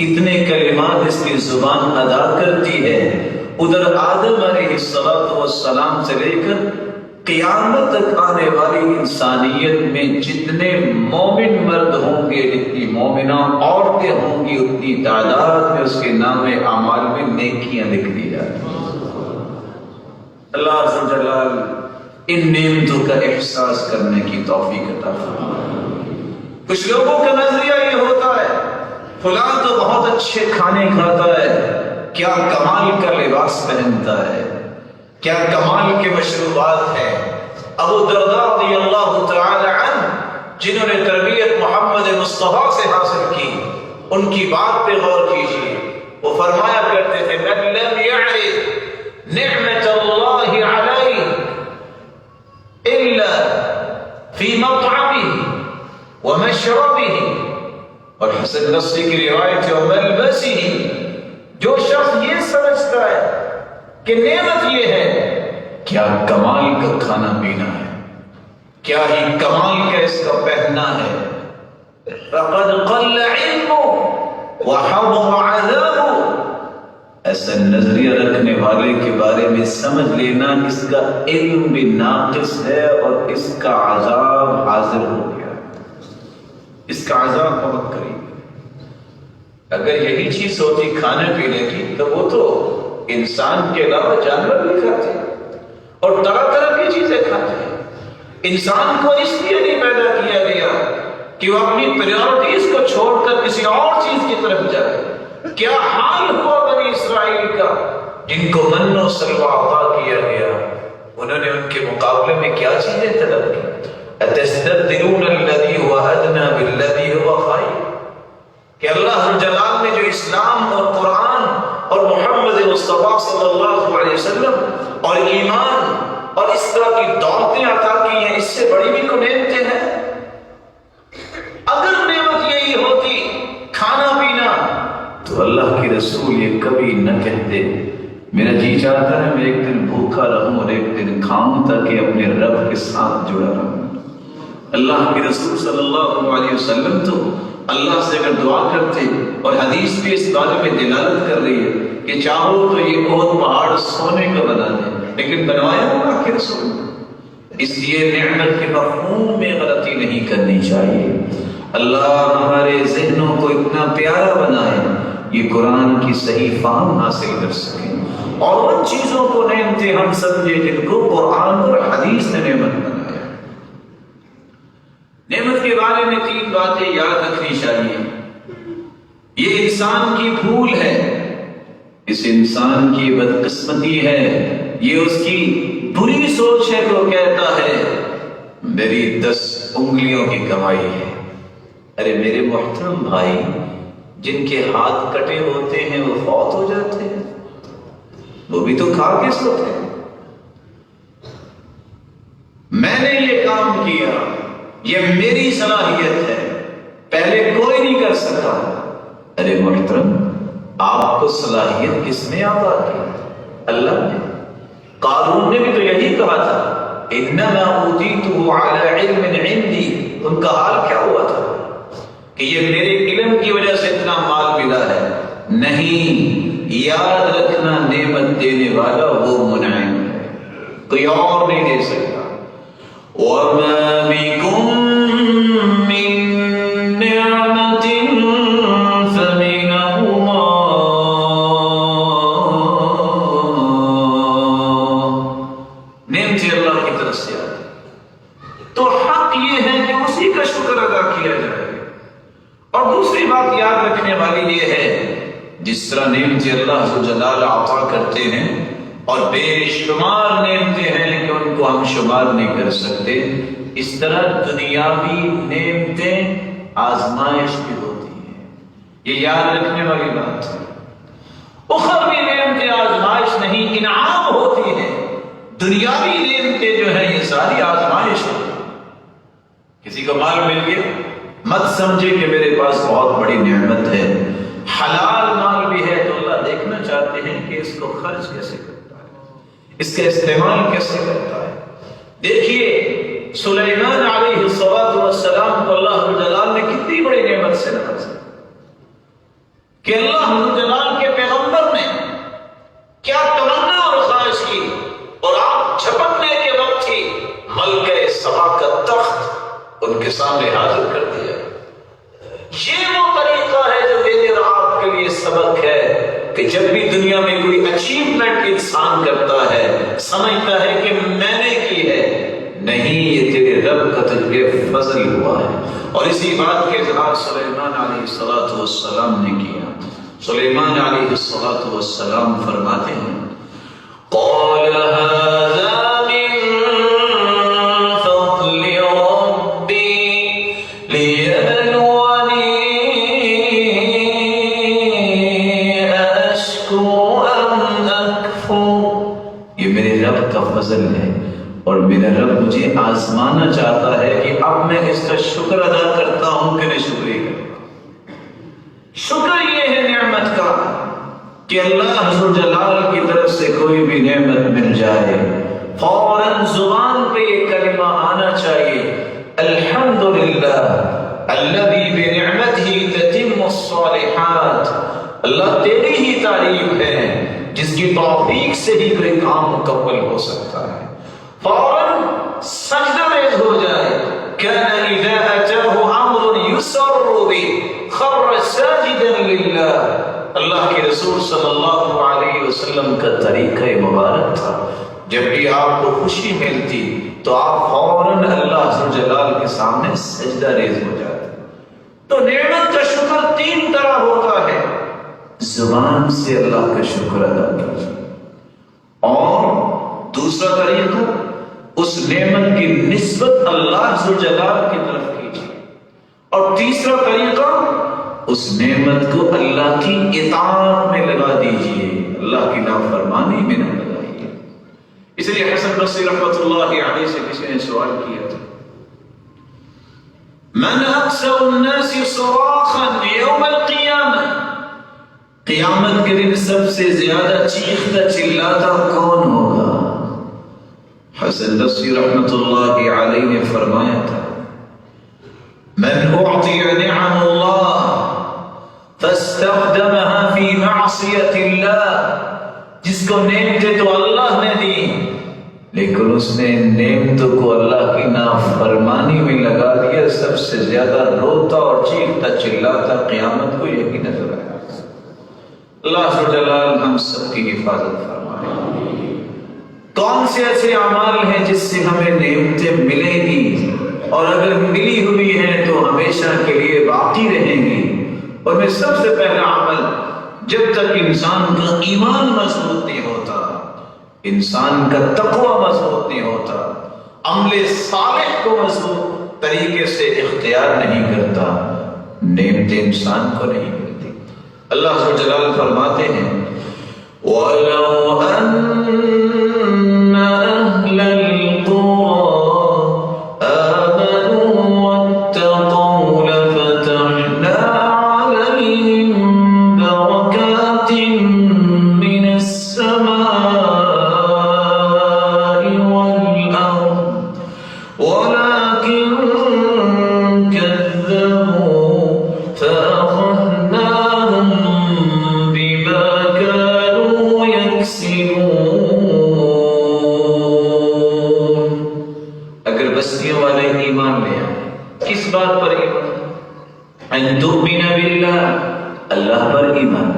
اتنے کلمات اس کی زبان ادا کرتی ہے، ادھر آدم علیہ السلام سے لے کر قیامت تک آنے والی انسانیت میں جتنے مومن مرد ہوں گے، جتنی مومنہ عورتیں ہوں گی، اتنی تعداد میں اس کے نام اعمال میں نیکیاں لکھ دی جاتی ہیں۔ اللہ عز و جلال ان نعمتوں کا احساس کرنے کی توفیق عطا فرمائے۔ کچھ لوگوں کا نظریہ یہ ہوتا ہے، فلاں تو بہت اچھے کھانے کھاتا ہے، کیا کمال کا لباس پہنتا ہے، کیا کمال کے مشروبات ہیں۔ ابو درداء رضی اللہ تعالی عنہ، جنہوں نے تربیت محمد مصطفیٰ سے حاصل کی، ان کی بات پہ غور کیجیے۔ وہ فرمایا کرتے تھے، من لم يعرف نعمت اللہ علیہ الا فی مطعمہ ومشربہ، اور حسن بصری کی روایت ہے، وملبسہ، جو شخص یہ سمجھتا ہے کہ نعمت یہ ہے، کیا کمال کا کھانا پینا ہے، کیا ہی کمال کا اس کا پہننا ہے، فقد قل علمه وحضر عذابه، ایسا نظریہ رکھنے والے کے بارے میں سمجھ لینا اس کا علم بھی ناقص ہے اور اس کا عذاب حاضر ہو گیا، اس کا عذاب بہت قریب ہے۔ اگر یہی چیز ہوتی کھانے پینے کی تو وہ تو انسان کے علاوہ جانور بھی کھاتے ہیں اور طرح طرح کی چیزیں کھاتے ہیں۔ انسان کو اس لیے نہیں پیدا کیا گیا کہ وہ اپنی پریورٹیز کو چھوڑ کر کسی اور چیز کی طرف جائے۔ کیا حال ہوا بنی اسرائیل کا، جن کو من و سلوى عطا کیا گیا، انہوں نے ان کے مقابلے میں کیا چیزیں طلب کی؟ اتستبدلون الذی هو ادنی بالذی هو خیر، کہ اللہ جلال نے جو اسلام اور قرآن اور محمد مصطفیٰ صلی اللہ علیہ وسلم اور ایمان اور اس طرح کی دولتیں عطا کی ہیں، اس سے بڑی بھی کوئی نعمتیں ہیں؟ اگر نعمت یہی ہوتی کھانا پینا تو اللہ کے رسول یہ کبھی نہ کہتے میرا جی چاہتا ہے میں ایک دن بھوکا رہوں اور ایک دن کھاؤں تاکہ اپنے رب کے ساتھ جڑا رہوں۔ اللہ کے رسول صلی اللہ علیہ وسلم تو اللہ سے اگر دعا کرتے، اور حدیث بھی اس بارے میں دلالت کر رہی ہے کہ چاہو تو یہ بہت پہاڑ سونے کا بنا دے، لیکن بنوایا اللہ کے رسول۔ اس لیے نعمت کے مفہوم میں غلطی نہیں کرنی چاہیے۔ اللہ ہمارے ذہنوں کو اتنا پیارا بنائے یہ قرآن کی صحیح فہم حاصل کر سکیں اور ان چیزوں کو نعمتیں ہم سمجھے جن کو قرآن اور حدیث نے نعمت بنایا۔ نعمت کے بارے میں 3 باتیں یاد رکھنی چاہیے۔ یہ انسان کی بھول ہے، اس انسان کی بدقسمتی ہے، یہ اس کی بری سوچ ہے کہ وہ کہتا ہے میری 10 انگلیوں کی کمائی ہے۔ ارے میرے محترم بھائی، جن کے ہاتھ کٹے ہوتے ہیں وہ فوت ہو جاتے ہیں، وہ بھی تو کھا کے سوتے ہیں۔ میں نے یہ کام کیا، یہ میری صلاحیت ہے، پہلے کوئی نہیں کر سکا۔ ارے محترم، آپ کو صلاحیت کس نے عطا کی؟ اللہ نے۔ قارون نے بھی تو یہی کہا تھا، انما اوتیتہ علی علم عندی، ان کا حال کیا ہوا تھا کہ یہ میرے علم کی وجہ سے اتنا مال ملا ہے؟ نہیں، یاد رکھنا نعمت دینے والا وہ منعم ہے، کوئی اور نہیں دے سکتا۔ وَمَا بِكُم مِّن نِّعْمَةٍ فَمِنَ اللَّهِ. نعمتیں اللہ کی طرف سے آتی. تو حق یہ ہے کہ اسی کا شکر ادا کیا جائے. اور دوسری بات یاد رکھنے والی یہ ہے، جس طرح نعمتیں اللہ ذوالجلال عطا کرتے ہیں اور بے شمار نعمتیں ہیں کہ ان کو ہم شمار نہیں کر سکتے، اس طرح دنیاوی نعمتیں آزمائش بھی ہوتی ہیں. یہ یاد رکھنے والی بات ہے. اخروی نعمتیں آزمائش نہیں، انعام ہوتی ہیں. دنیاوی نعمتیں جو ہیں یہ ساری آزمائش ہوتی ہیں. کسی کو مال مل گیا، مت سمجھے کہ میرے پاس بہت بڑی نعمت ہے. حلال مال بھی ہے تو اللہ دیکھنا چاہتے ہیں کہ اس کو خرچ کیسے کرتا ہے، اس کا استعمال کیسے کرتا ہے. دیکھیے سلیمان علیہ السلام کو اللہ جلال نے کتنی بڑی نعمت سے نوازا کہ اللہ جلال کے پیغمبر نے کیا تمنا اور خواہش کی، اور آپ جھپکنے کے وقت ہی ملکہ سبا کا تخت ان کے سامنے حاضر کر دیا. یہ وہ طریقہ ہے جو میرے اور آپ کے لیے سبق ہے کہ جب بھی دنیا میں کوئی اچیومنٹ انسان کرتا ہے سمجھتا ہے کہ میں نے کی ہے، نہیں، یہ تیرے رب کا تجھے فضل ہوا ہے. اور اسی بات کے اظہار سلیمان علیہ السلام نے کیا. سلیمان علیہ السلام فرماتے ہیں قال هذا من فضل ربي ليبلوني أأشكر أم أكفر. یہ میرے رب کا فضل ہے اور میرا رب مجھے آزمانا چاہتا ہے کہ اب میں اس کا شکر ادا کرتا ہوں کہ نہیں شکریہ کرتا. شکر یہ ہے نعمت کا کہ اللہ ذوالجلال کی طرف سے کوئی بھی نعمت مل جائے فوراً زبان پہ یہ کلمہ آنا چاہیے، الحمدللہ الذی بنعمتہ تتم الصالحات. اللہ تیری ہی تعریف ہے جس کی توفیق سے ہی کوئی کام مکمل ہو سکتا ہے. فوراً سجدہ ریز ہو جائے. كان اذا اتاه امر يسر به خر ساجدا لله. اللہ کے رسول صلی اللہ علیہ وسلم کا طریقہ مبارک تھا، جب بھی آپ کو خوشی ملتی تو آپ فوراً اللہ ذوالجلال کے سامنے سجدہ ریز ہو جاتے. تو نعمت کا شکر تین طرح ہوتا ہے. زبان سے اللہ کا شکر ادا کیجیے، اور دوسرا طریقہ اس نعمت کی نسبت اللہ ذوالجلال کی طرف کیجیے، اور تیسرا طریقہ اس نعمت کو اللہ کی اطاعت میں لگا دیجیے، اللہ کی نافرمانی میں نہ لگائیے. اس لیے حسن بصری رحمۃ اللہ علیہ سے کسی نے سوال کیا تھا، من اکثر الناس صراخا یوم القیامہ، قیامت کے دن سب سے زیادہ چیختا چلاتا کون ہوگا؟ حسن بصری رحمۃ اللہ علیہ نے فرمایا تھا من اعطی نعم اللہ فاستخدمها فی معصیت اللہ، جس کو نعمتیں تو اللہ نے دی لیکن اس نے نعمتوں کو اللہ کی نافرمانی میں لگا دیا، سب سے زیادہ روتا اور چیختا چلاتا قیامت کو یہی نظر آیا. اللہ ذوالجلال ہم سب کی حفاظت فرمائے. کون سے ایسے اعمال ہیں جس سے ہمیں نعمتیں ملیں گی اور اگر ملی ہوئی ہیں تو ہمیشہ کے لیے باقی رہیں گی؟ اور میں سب سے پہلا عمل، جب تک انسان کا ایمان مضبوط نہیں ہوتا، انسان کا تقوی مضبوط نہیں ہوتا، عمل صالح کو مضبوط طریقے سے اختیار نہیں کرتا، نعمتیں انسان کو نہیں ملتی. اللہ ذوالجلال فرماتے ہیں وَلَوْ أَنَّ أَهْلَ الْقُرَىٰ آمَنُوا وَاتَّقَوْا لَفَتَحْنَا عَلَيْهِمْ بَرَكَاتٍ مِّنَ السَّمَاءِ وَالْأَرْضِ وَلَٰكِن كَذَّبُوا فَأَخَذْنَاهُم بِمَا كَانُوا يَكْسِبُونَ. اللہ پر ایمان،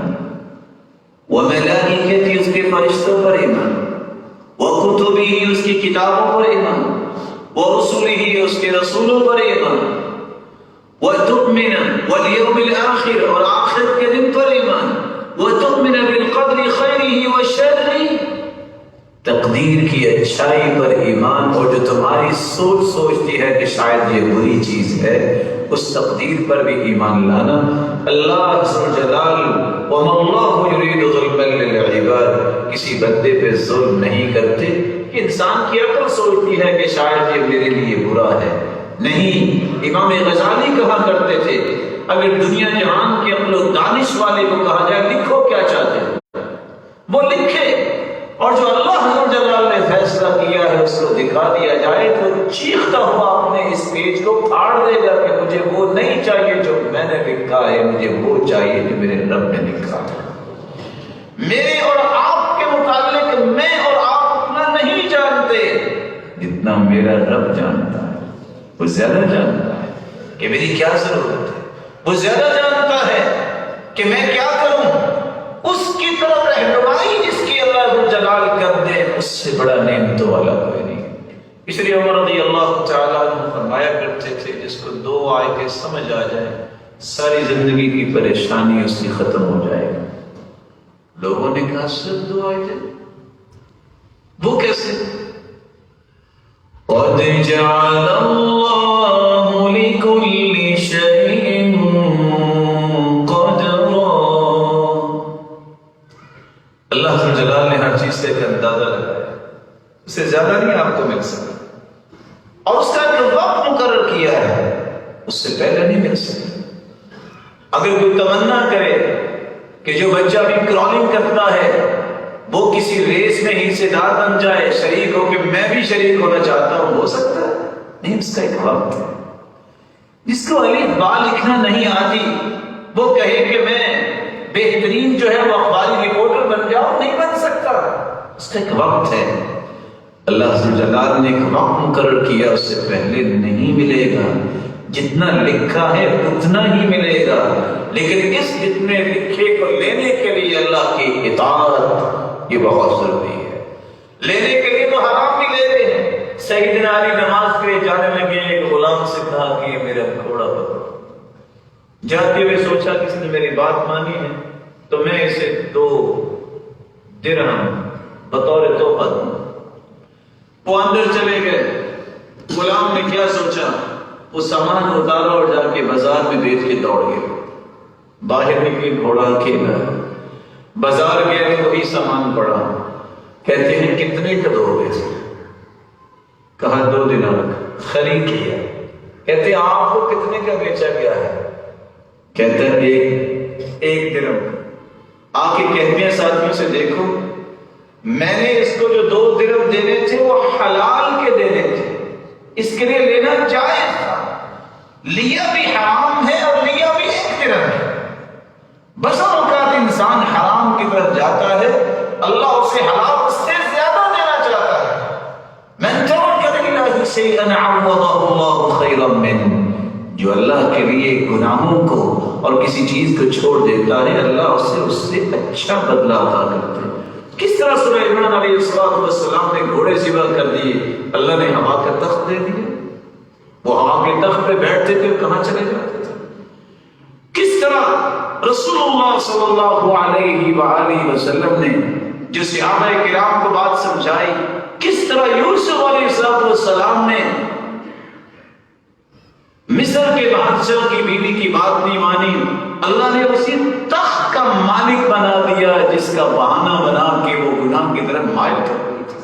وملائکتہ اس کے فرشتوں پر ایمان، وکتبہ اس کی کتابوں پر ایمان، ورسلہ اس کے رسولوں پر ایمان، وتؤمن والیوم الآخر اور آخرت کے دن پر ایمان، وتؤمن بالقدر خیرہ وشرہ تقدیر کی اچھائی پر ایمان، اور جو تمہاری سوچتی ہے کہ شاید یہ بری چیز ہے اس تقدیر پر بھی ایمان لانا۔ اللہ عز و جلال وما اللہ یرید ظلما للعباد کسی بندے پہ ظلم نہیں کرتے کہ انسان کی عقل سوچتی ہے کہ شاید یہ میرے لیے برا ہے۔ نہیں، امام غزالی کہا کرتے تھے اگر دنیا جہان کے عقل و دانش والے کو کہا جائے لکھو کیا چاہتے ہیں وہ لکھے، اور جو اللہ عز و جلال نے فیصلہ کیا ہے اس کو دکھا دیا جائے تو چیختا ہوا اپنے اس پیج کو پھاڑ دے گا کہ مجھے وہ نہیں چاہیے جو میں نے لکھا ہے، مجھے وہ چاہیے جو میرے رب نے لکھا ہے۔ میرے اور آپ کے متعلق میں اور آپ اتنا نہیں جانتے جتنا میرا رب جانتا ہے، وہ زیادہ جانتا ہے کہ میری کیا ضرورت ہے، وہ زیادہ جانتا ہے کہ میں کیا کروں، اس کی طرف رہنمائی جس کی اللہ عز و جلال کر دے اس سے بڑا نعمتوں والا کوئی نہیں۔ اس لیے عمر رضی اللہ تعالیٰ عنہ فرمایا کرتے تھے جس کو دو آیتیں سمجھ آ جائیں ساری زندگی کی پریشانی اس کی ختم ہو جائے گی۔ لوگوں نے کہا صرف دو آیتیں، وہ کیسے؟ قَدْ جَعَلَ اللَّهُ لِكُلِّ شَيْءٍ قَدْرًا، اللہ عز و جلال نے ہر چیز سے ایک اندازہ لگایا، اس سے زیادہ نہیں آپ کو مل سکتا، اور اس کا ایک وقت مقرر کیا ہے، اس سے پہلے نہیں مل سکتا۔ اگر کوئی تمنا کرے کہ جو بچہ بھی کرالنگ کرتا ہے وہ کسی ریس میں حصے دار بن جائے، شریک ہو کہ میں بھی شریک ہونا چاہتا ہوں، ہو سکتا ہے؟ نہیں، اس کا ایک وقت ہے۔ جس کو الف با لکھنا نہیں آتی وہ کہے کہ میں بہترین جو ہے وہ اخباری رپورٹر بن جاؤ، نہیں بن سکتا، اس کا ایک وقت ہے۔ اللہ عز و جلال نے ایک وقت مقرر کیا، اس سے پہلے نہیں ملے گا، جتنا لکھا ہے اتنا ہی ملے گا، لیکن اس جتنے لکھے کو لینے کے لیے اللہ کی اطاعت یہ بہت ضروری ہے۔ لینے کے لیے تو حرام بھی لے رہے ہیں۔ سیدنا علی نماز کے لیے جانے لگے، ایک غلام سے کہا کہ یہ میرا گھوڑا پکڑو، جاتے ہوئے سوچا کسی نے میری بات مانی ہے تو میں اسے 2 درہم بطور تحفہ دوں۔ وہ اندر چلے گئے، غلام نے کیا سوچا، وہ سامان اتارا اور جا کے بازار میں بیچ کے دوڑ گئے۔ باہر نکلے، گھوڑا اکیلا، بازار گئے، وہی سامان پڑا، کہتے ہیں کتنے کا دو گے؟ کہا 2 دینار، خرید لیا۔ کہتے آپ کو کتنے کا بیچا گیا ہے؟ کہتا ہے 1 درہم۔ آ کے کہتے ہیں ساتھیوں سے دیکھو میں نے اس کو جو 2 درہم دینے تھے وہ حلال کے دینے تھے، اس کے لیے لینا جائز تھا، لیا بھی حرام ہے اور لیا بھی 1 درہم ہے۔ بس اوقات انسان حرام کی طرف جاتا ہے، اللہ اسے حلال اس سے زیادہ دینا چاہتا ہے۔ من ترك لله شيئا عوضه الله خيرا منه، جو اللہ کے لیے گناہوں کو اور کسی چیز کو چھوڑ دیتا ہے اللہ اس سے اچھا بدلہ عطا کرتا ہے۔ کس طرح سلیمان علیہ السلام نے گھوڑے ذبح کر دیے، اللہ نے ہوا کا تخت دے دیا، وہ ہوا کے تخت پہ بیٹھتے تھے، کہاں چلے جاتے تھے۔ کس طرح رسول اللہ صلی اللہ علیہ وآلہ وسلم نے جو صحابہ کرام کو بات سمجھائی، کس طرح یوسف علیہ السلام نے مصر کے بادشاہ کی بیوی کی بات نہیں مانی، اللہ نے اسی تخت کا مالک بنا دیا جس کا بہانہ بنا کے وہ گناہ کی طرف مائل کر رہی تھی۔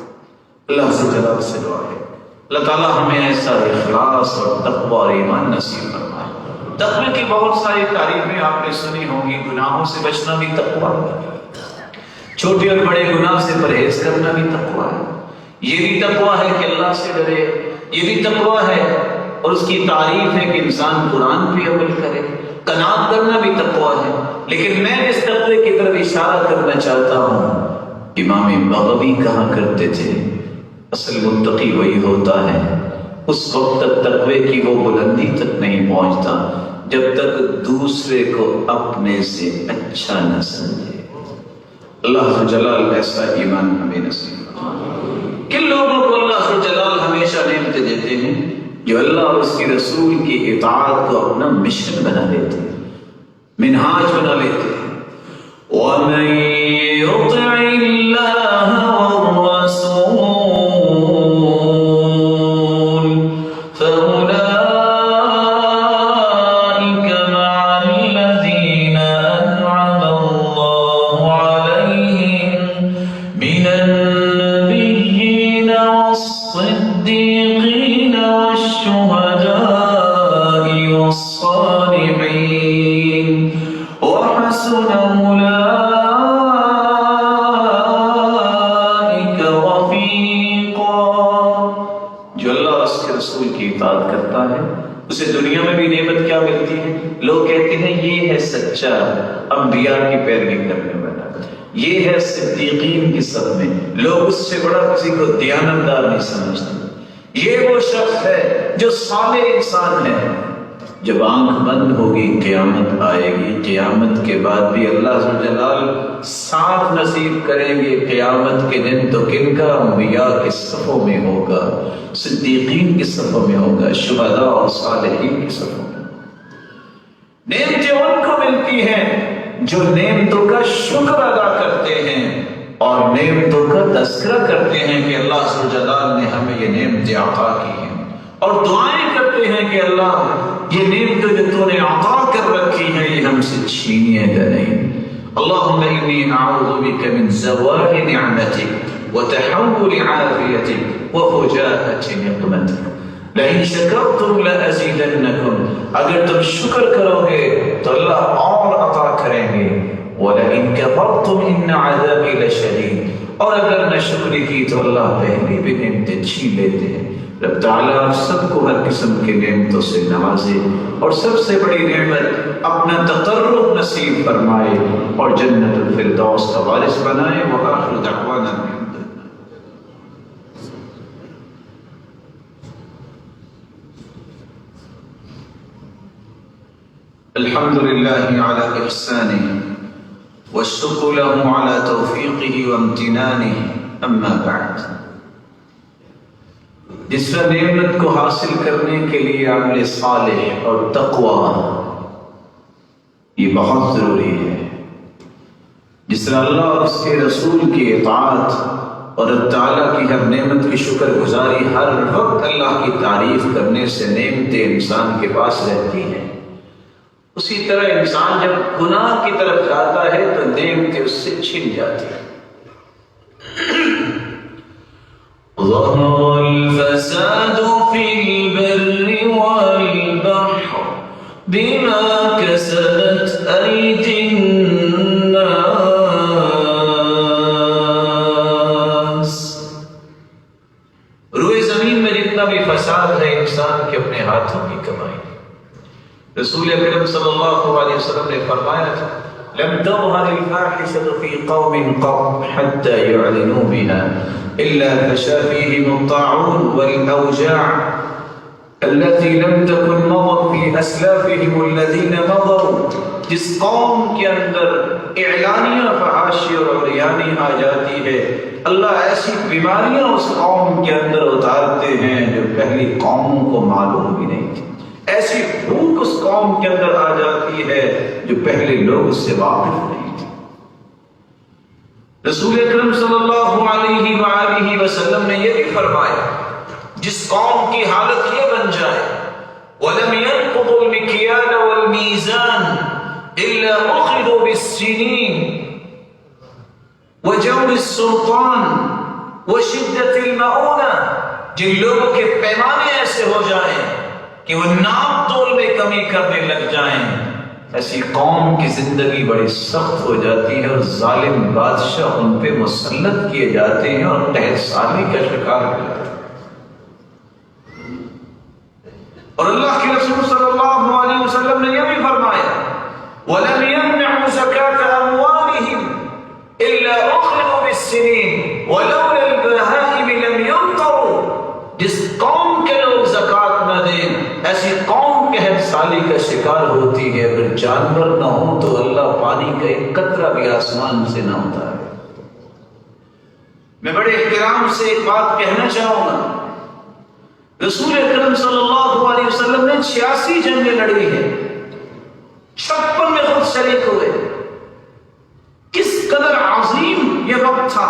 اللہ سے جلال سے دعا ہے اللہ تعالیٰ ہمیں ایسا اخلاص اور تقوی اور ایمان نصیب فرمائے۔ تقوی کی بہت ساری تعریفیں آپ نے سنی ہوں گی، گناہوں سے بچنا بھی تقوی ہے، چھوٹے اور بڑے گناہ سے پرہیز کرنا بھی تقوی ہے، یہ بھی تقوی ہے کہ اللہ سے ڈرے، یہ بھی تقوی ہے اور اس کی تعریف ہے کہ انسان قرآن پہ عمل کرے، قناعت کرنا بھی تقوی ہے۔ لیکن میں اس تقوی کی طرف اشارہ کرنا چاہتا ہوں، امام بغوی کہا کرتے تھے اصل متقی وہی ہوتا ہے اس وقت تک تقوی کی وہ بلندی تک نہیں پہنچتا جب تک دوسرے کو اپنے سے اچھا نہ سمجھے۔ اللہ جلال ایسا ایمان ہمیں نصیب فرمائے۔ کن لوگوں کو اللہ جلال ہمیشہ نعمتیں دیتے ہیں؟ جو اللہ اور اس کی رسول کی اطاعت کو اپنا مشن بنا لیتے ہیں، منہاج بنا لیتے ہیں۔ وَمَن يُطِعِ اللَّهَ وَالرَّسُولَ اسے دنیا میں بھی نعمت کیا ملتی ہے؟ لوگ کہتے ہیں یہ ہے سچا انبیاء کی پیروی کرنے والا، یہ ہے صدیقین کی صف میں، لوگ اس سے بڑا کسی کو دیانتدار نہیں سمجھتے۔ یہ وہ شخص ہے جو صالح انسان ہے۔ جب آنکھ بند ہوگی قیامت آئے گی، قیامت کے بعد بھی اللہ ذوالجلال ساتھ نصیب کریں گے۔ قیامت کے دن تو کن کا؟ انبیاء کے صفوں میں ہوگا، صدیقین کی صفوں میں ہوگا، شہداء اور صالحین کی صفوں میں۔ نعمتیں ان کو ملتی ہیں جو نعمتوں کا شکر ادا کرتے ہیں اور نعمتوں کا تذکرہ کرتے ہیں کہ اللہ ذوالجلال نے ہمیں یہ نعمتیں عطا کی ہیں، اور دعائیں کرتے ہیں کہ اللہ یہ نعمتیں جو تو نے عطا کر رکھی ہیں یہ ہم سے چھینیے گا نہیں۔ اللہم انی اعوذ بک من زوال نعمتک وتحول عافیتک وفجاءۃ نقمتک لئن شکرتم لأزیدنکم، اگر تم شکر کرو گے تو اللہ اور عطا کریں گے، وَلَئِن كَفَرْتُمْ إِنَّ عَذَابِي لَشَدِيدٌ، اور اگر نہ شکری کی تو اللہ پہلی بھی نعمتیں چھین لیتے ہیں۔ رب تعالیٰ آپ سب کو ہر قسم کے نعمتوں سے نوازے اور سب سے بڑی نعمت اپنا تقرب نصیب فرمائے اور جنت الفردوس کا وارث بنائے۔ وآخر دعوانا الحمد لله على إحسانه والشكر له على توفيقه وامتنانه، أما بعد۔ جس طرح نعمت کو حاصل کرنے کے لیے عمل صالح اور تقوی یہ بہت ضروری ہے، جس طرح اللہ اور اس کے رسول کی اطاعت اور رب تعالیٰ کی ہر نعمت کی شکر گزاری، ہر وقت اللہ کی تعریف کرنے سے نعمتیں انسان کے پاس رہتی ہیں، اسی طرح انسان جب گناہ کی طرف جاتا ہے تو نعمتیں اس سے چھن جاتی ہیں۔ ظهر الفساد في البر والبحر بما كسبت أيدي الناس، روئے زمین میں جتنا بھی فساد ہے انسان کے اپنے ہاتھوں کی کمائی۔ رسول اکرم صلی اللہ علیہ وسلم نے فرمایا تھا لم تظهر الفاحشة في قوم قط حتى يعلنوا بها إلا فشا فيهم الطاعون والأوجاع التي لم تكن مضت في أسلافهم الذين مضوا۔ جس قوم کے اندر اعلانیہ فحاشی اور عریانی آ جاتی ہے، اللہ ایسی بیماریاں اس قوم کے اندر اتارتے ہیں جو پہلی قوموں کو معلوم بھی نہیں تھی، ایسی بھوک اس قوم کے اندر آ جاتی ہے جو پہلے لوگ اس سے واقف نہیں تھے۔ رسول اکرم صلی اللہ علیہ وآلہ وسلم نے یہ بھی فرمایا جس قوم کی حالت یہ بن جائے وَلَمْ يَنْقُضُوا الْمِكْيَالَ وَالْمِيزَانَ إِلَّا أُخِذُوا بِالسِّنِينِ وَجَوْرِ السُّلْطَانِ وَشِدَّةِ الْمَعُونَةِ، جن لوگوں کے پیمانے ایسے ہو جائیں کہ وہ ناپ تول میں کمی کرنے لگ جائیں، ایسی قوم کی زندگی بڑی سخت ہو جاتی ہے اور ظالم بادشاہ ان پہ مسلط کیے جاتے ہیں اور تحت سالی کا شکار ہو جاتے ہیں۔ اور اللہ کے رسول صلی اللہ علیہ وسلم نے یہ بھی فرمایا وَلَمْ يَمْنَعُوا زَكَاةَ أَمْوَالِهِمْ إِلَّا أُخْرِجُوا بِالسِّنِينِ وَلَوْلَا الْبَهَائِمِ لَمْ يُمْطَرُوا، جس قوم کے لوگ زکوٰۃ نہ دیں ایسی قوم قحط سالی کا شکار ہو جانور نہ ہوں تو اللہ پانی کا ایک قطرہ بھی آسمان سے نہ ہوتا ہے۔ میں بڑے احترام سے ایک بات کہنا چاہوں گا، رسول اکرم صلی اللہ علیہ وسلم نے 86 جنگیں لڑی ہیں، 56 میں خود شریک ہوئے۔ کس قدر عظیم یہ وقت تھا۔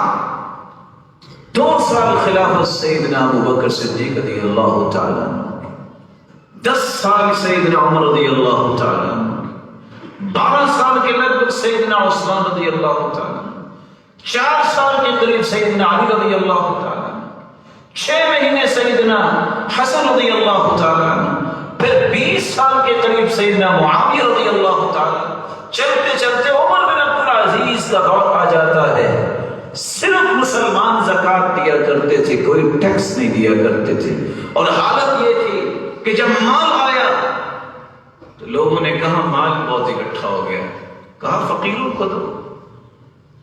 2 سال خلافت سیدنا ابوبکر صدیق رضی اللہ تعالیٰ عنہ، 10 سال سیدنا عمر رضی اللہ تعالیٰ عنہ، 12 سال کے لگ بھگ سیدنا عثمان رضی اللہ تعالیٰ عنہ، 4 سال کے قریب سیدنا علی رضی اللہ تعالیٰ عنہ، 6 مہینے سیدنا حسن رضی اللہ تعالیٰ عنہ، پھر 20 سال کے قریب سیدنا معاویہ رضی اللہ تعالیٰ عنہ۔ چلتے چلتے عمر بن عبدالعزیز کا دور آ جاتا ہے۔ صرف مسلمان زکوٰۃ دیا کرتے تھے، کوئی ٹیکس نہیں دیا کرتے تھے، اور حالت یہ تھی کہ جب مال آیا تو لوگوں نے کہا مال بہت اکٹھا ہو گیا، کہا فقیروں کو دو،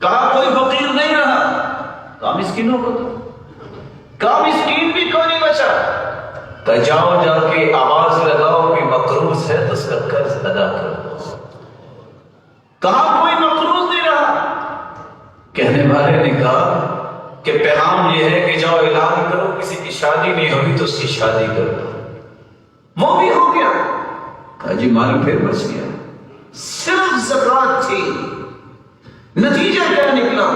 کہا کوئی فقیر نہیں رہا، کہا مسکینوں کو دو، کہا مسکین بھی کوئی نہیں بچا، کہا جاؤ جا کے آواز لگاؤ کہ مقروض ہے تو اس کا قرض ادا کرو، کہا کوئی مقروض نہیں رہا۔ کہنے والے نے کہا کہ پیغام یہ ہے کہ جاؤ اعلان کرو کسی کی شادی نہیں ہوئی تو اس کی شادی کر دو، وہ بھی ہو گیا۔ کہا جی مال پھر بچ گیا، صرف زکوٰۃ تھی۔ نتیجہ کیا نکلا؟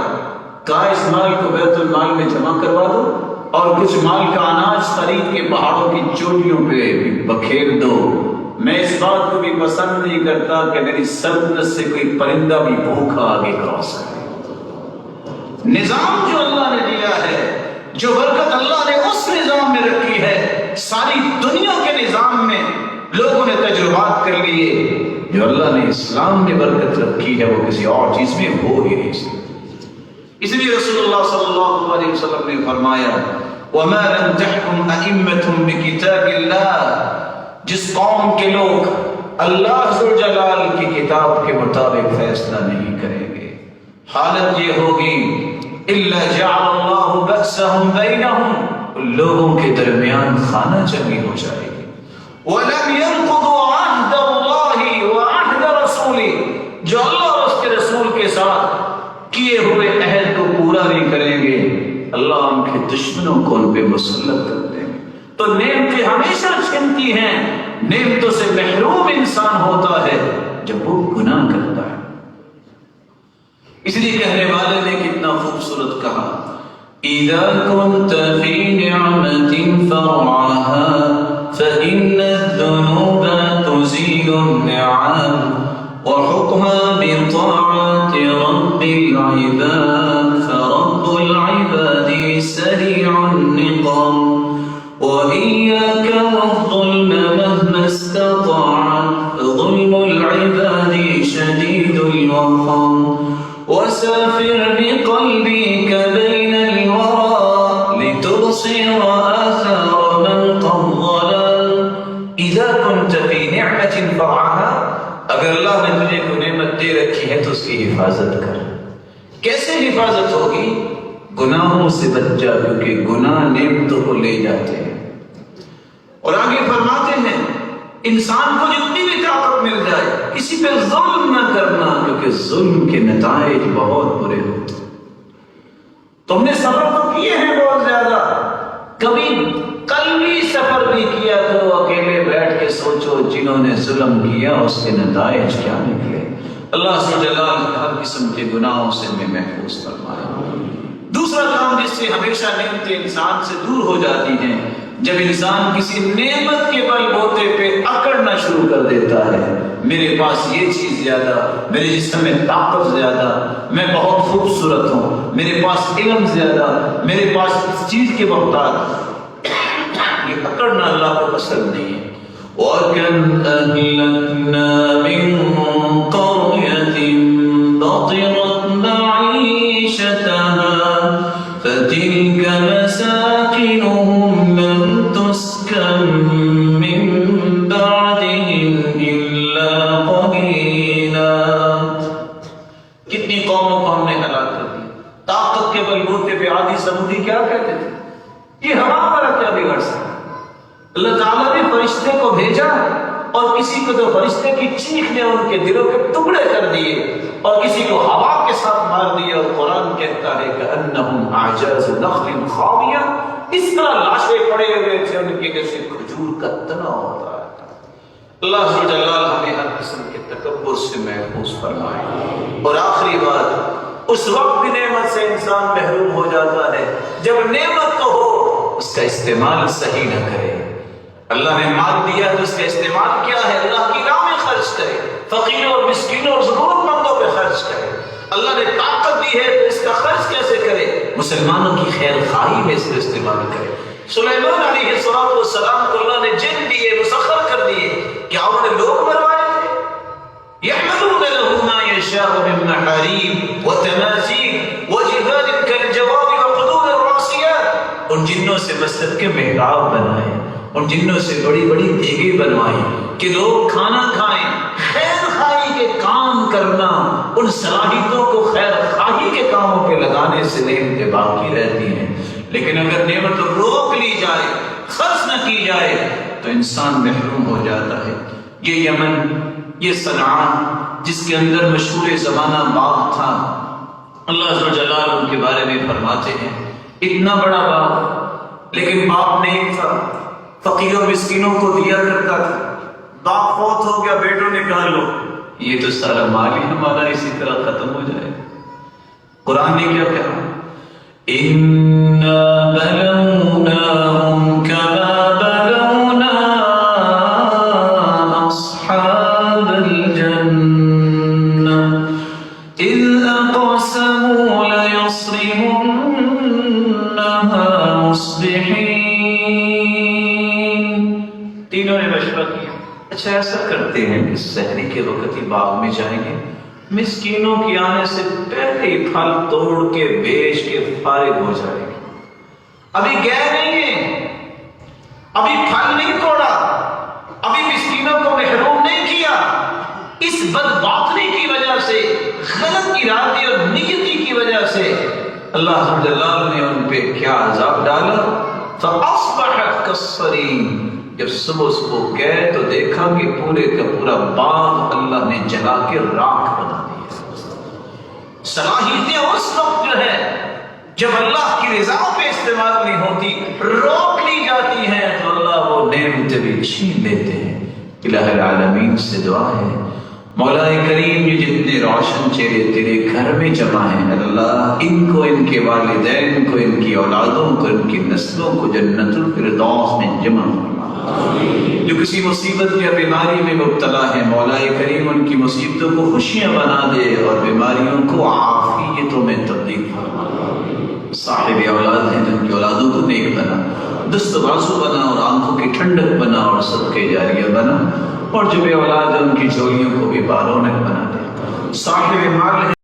کہا اس مال کو بیت المال میں جمع کروا دو اور کچھ مال کا اناج خرید کے پہاڑوں کی چوٹیوں پہ بکھیر دو۔ میں اس بات کو بھی پسند نہیں کرتا کہ میری سلطنت سے کوئی پرندہ بھی بھوکا آگے کراس کرے۔ نظام جو اللہ نے دیا ہے، جو برکت اللہ نے اس نظام میں رکھی ہے، ساری دنیا کے نظام میں لوگوں نے تجربات کر لیے، جو اللہ نے اسلام میں برکت رکھی ہے وہ کسی اور چیز میں ہو ہی نہیں سکتی۔ اس لیے رسول اللہ صلی اللہ علیہ وسلم نے فرمایا وَمَا لَمْ تَحْكُمْ أَئِمَّةٌ بِكِتَابِ اللَّهِ، جس قوم کے لوگ اللہ ذوالجلال کی کتاب کے مطابق فیصلہ نہیں کریں گے، حالت یہ ہوگی إِلَّا جَعَلَ اللَّهُ بَأْسَهُمْ بَيْنَهُمْ، لوگوں کے درمیان خانہ جنگی ہو جائے گی۔ وَلَمْ يَنْقُضُوا عَهْدَ اللَّهِ وَعَهْدَ رَسُولِهِ، جو اللہ اور اس کے رسول کے ساتھ کیے ہوئے عہد کو پورا نہیں کریں گے، اللہ ان کے دشمنوں کو ان پہ مسلط کر دیں گے۔ تو نعمتیں ہمیشہ چھنتی ہیں، نعمتوں سے محروم انسان ہوتا ہے جب وہ گناہ کرتا ہے۔ اس لیے کہنے والے نے کتنا خوبصورت کہا اِذَا كُنْتَ فِي نِعْمَةٍ فَارْعَهَا فَإِنَّ الذُّنُوبَ تُزِيلُ النِّعَمَ وَحُكْمًا بِطَاعَةِ رَبِّ الْعِبَادِ فَرَبُّ الْعِبَادِ سَرِيعُ النِّقَامِ وَإِيَّاكَ وَالظُّلْمَ مَهْمَا اسْتَطَاعَتْ ظُلْمُ الْعِبَادِ شَدِيدُ الْوَقَامِ وَسَافِرْ بِقَلْبِكَ بَيْنَ الْوَرَى لِتُبْصِرَ آثَارَ مَنْ قَدْ ضَلَلَ إِذَا كُنْتَ فِي نِعْمَةٍ فَارْعَهَا، اگر اللہ نے تجھے کوئی نعمت دے رکھی ہے تو اس کی حفاظت کر۔ کیسے حفاظت ہوگی؟ گناہوں سے بچ جا، کیونکہ گناہ نعمتوں کو لے جاتے ہیں۔ اور آگے فرماتے ہیں انسان کو جتنی بھی طاقت مل جائے کسی پہ ظلم نہ کرنا، کیونکہ ظلم کے نتائج بہت برے ہوتے ہیں۔ تم نے سفر تو کیے ہیں بہت زیادہ، کبھی قلبی سفر بھی کیا تو اکیلے بیٹھ کے سوچو جنہوں نے ظلم کیا اس کے نتائج کیا نکلے۔ اللہ سبحانہ وتعالی ہر قسم کے گناہوں سے ہمیں محفوظ فرمائے۔ دوسرا کام جس سے ہمیشہ نعمتیں انسان سے دور ہو جاتی ہیں، جب انسان کسی نعمت کے بل بوتے پہ اکڑنا شروع کر دیتا ہے، میرے پاس یہ چیز زیادہ، میرے جسم میں طاقت زیادہ، میں بہت خوبصورت ہوں، میرے پاس علم زیادہ، میرے پاس اس چیز کے محتاج، یہ اکڑنا اللہ کو پسند نہیں ہے۔ وَكَمْ أَهْلَكْنَا مِن قَرْيَةٍ بَطِرَتْ مَعِيشَتَهَا فَتِلْكَ مَسَاكِنُهُمْ لَمْ تُسْكَنْ مِن بَعْدِهِمْ إِلَّا قَلِيلًا۔ کتنی قوموں کو ہم نے ہلاک کر دیا، طاقت کے بلبوتے پہ عادی سمودی کیا کہتے تھے، یہ ہمارا کیا بگاڑ سکتا؟ اللہ تعالیٰ نے فرشتے کو بھیجا اور کسی کو تو فرشتے کی چیخ نے ان کے دلوں کے ٹکڑے کر دیے اور کسی کو ہوا کے ساتھ مار دیا. اور قرآن کہتا ہے کہ انہم اعجاز نخل خاویہ، اس طرح لاشیں پڑے ہوئے تھے ان کے جیسے کھجور کا تنا ہوتا ہے. اللہ ذو جلال ہمیں ہر قسم کے تکبر سے محفوظ فرمائے. اور آخری بات، اس وقت بھی نعمت سے انسان محروم ہو جاتا ہے جب نعمت تو ہو اس کا استعمال صحیح نہ کرے. اللہ نے مال دیا تو اس کا استعمال کیا ہے؟ اللہ کی راہ میں خرچ کرے، فقیروں اور مسکینوں اور ضرورت مندوں پہ خرچ کرے. اللہ نے طاقت دی ہے تو اس کا خرچ کیسے کرے؟ مسلمانوں کی خیر خواہی میں اس کا استعمال کرے. سلیمان علیہ السلام کو اللہ نے جن دیے، مسخر کر دیے. کیا انہوں نے لوگ بنوائے تھے؟ يَعْمَلُونَ لَهُ مَا يَشَاءُ مِن مَّحَارِيبَ وَتَمَاثِيلَ وَجِفَانٍ كَالْجَوَابِ وَقُدُورٍ الرَّاسِيَاتِ. ان جنوں سے مسجد کے محراب بنائے، ان جنوں سے بڑی بڑی دیگیں بنوائیں کہ لوگ کھانا کھائیں. خیر خواہی کے کام کرنا ان صلاحیتوں کو خیر خواہی کے کاموں پہ لگانے سے نعمتیں باقی رہتی ہیں. لیکن اگر نعمت روک لی جائے، خرچ نہ کی جائے تو انسان محروم ہو جاتا ہے. یہ یمن، یہ صنعاء جس کے اندر مشہور زمانہ باغ تھا، اللہ عز و جلال ان کے بارے میں فرماتے ہیں اتنا بڑا باغ لیکن باپ نہیں تھا، فقیروں مسکینوں کو دیا کرتا تھا. باپ فوت ہو گیا، بیٹوں نے کہا لو یہ تو سارا مال ہی ہمارا اسی طرح ختم ہو جائے. قرآن نے کیا کہا؟ إِنَّا بَلَوْنَاهُمْ كَمَا بَلَوْنَا أَصْحَابَ الْجَنَّةِ إِذْ أَقْسَمُوا لَيَصْرِمُنَّهَا مُصْبِحِينَ. تینوں نے مشورہ کیا، اچھا ایسا کرتے ہیں کہ سحری کے وقت ہی باغ میں جائیں گے، مسکینوں کی آنے سے پہلے ہی پھل توڑ کے بیچ کے فارغ ہو جائیں گے. ابھی گئے نہیں ہیں، ابھی پھل نہیں توڑا، ابھی مسکینوں کو محروم نہیں کیا. اس بدباطنی کی وجہ سے، غلط ارادے اور نیتی کی وجہ سے اللہ جلال نے ان پہ کیا عذاب ڈالا. فَأَصْبَحَتْ كَالصَّرِيمِ. جب صبح گئے تو دیکھا کہ پورے کا پورا باغ اللہ نے جلا کے راکھ بنا دیا. صلاحیتیں اس وقت جو ہے جب اللہ کی رضا پہ استعمال نہیں ہوتی، روک لی جاتی ہیں تو اللہ وہ نعمتیں بھی چھین لیتے ہیں. الہ العالمین سے دعا ہے مولا کریم یہ جتنے روشن چہرے تیرے گھر میں جمع ہیں اللہ، ان کو، ان کے والدین کو، ان کی اولادوں کو، ان کی نسلوں کو جنت الفردوس میں جمع فرما. جو کسی مصیبت یا بیماری میں مبتلا ہے مولا کریم ان کی مصیبتوں کو خوشیاں بنا دے اور بیماریوں کو عافیتوں میں تبدیل فرما. صاحب اولاد ہیں جن کی اولادوں کو نیک بنا، دست بازو بنا اور آنکھوں کی ٹھنڈک بنا اور صدقے جاریہ بنا، اور جو بے اولاد ان کی جولیوں کو بھی بارونق بنا دے. صاحب مال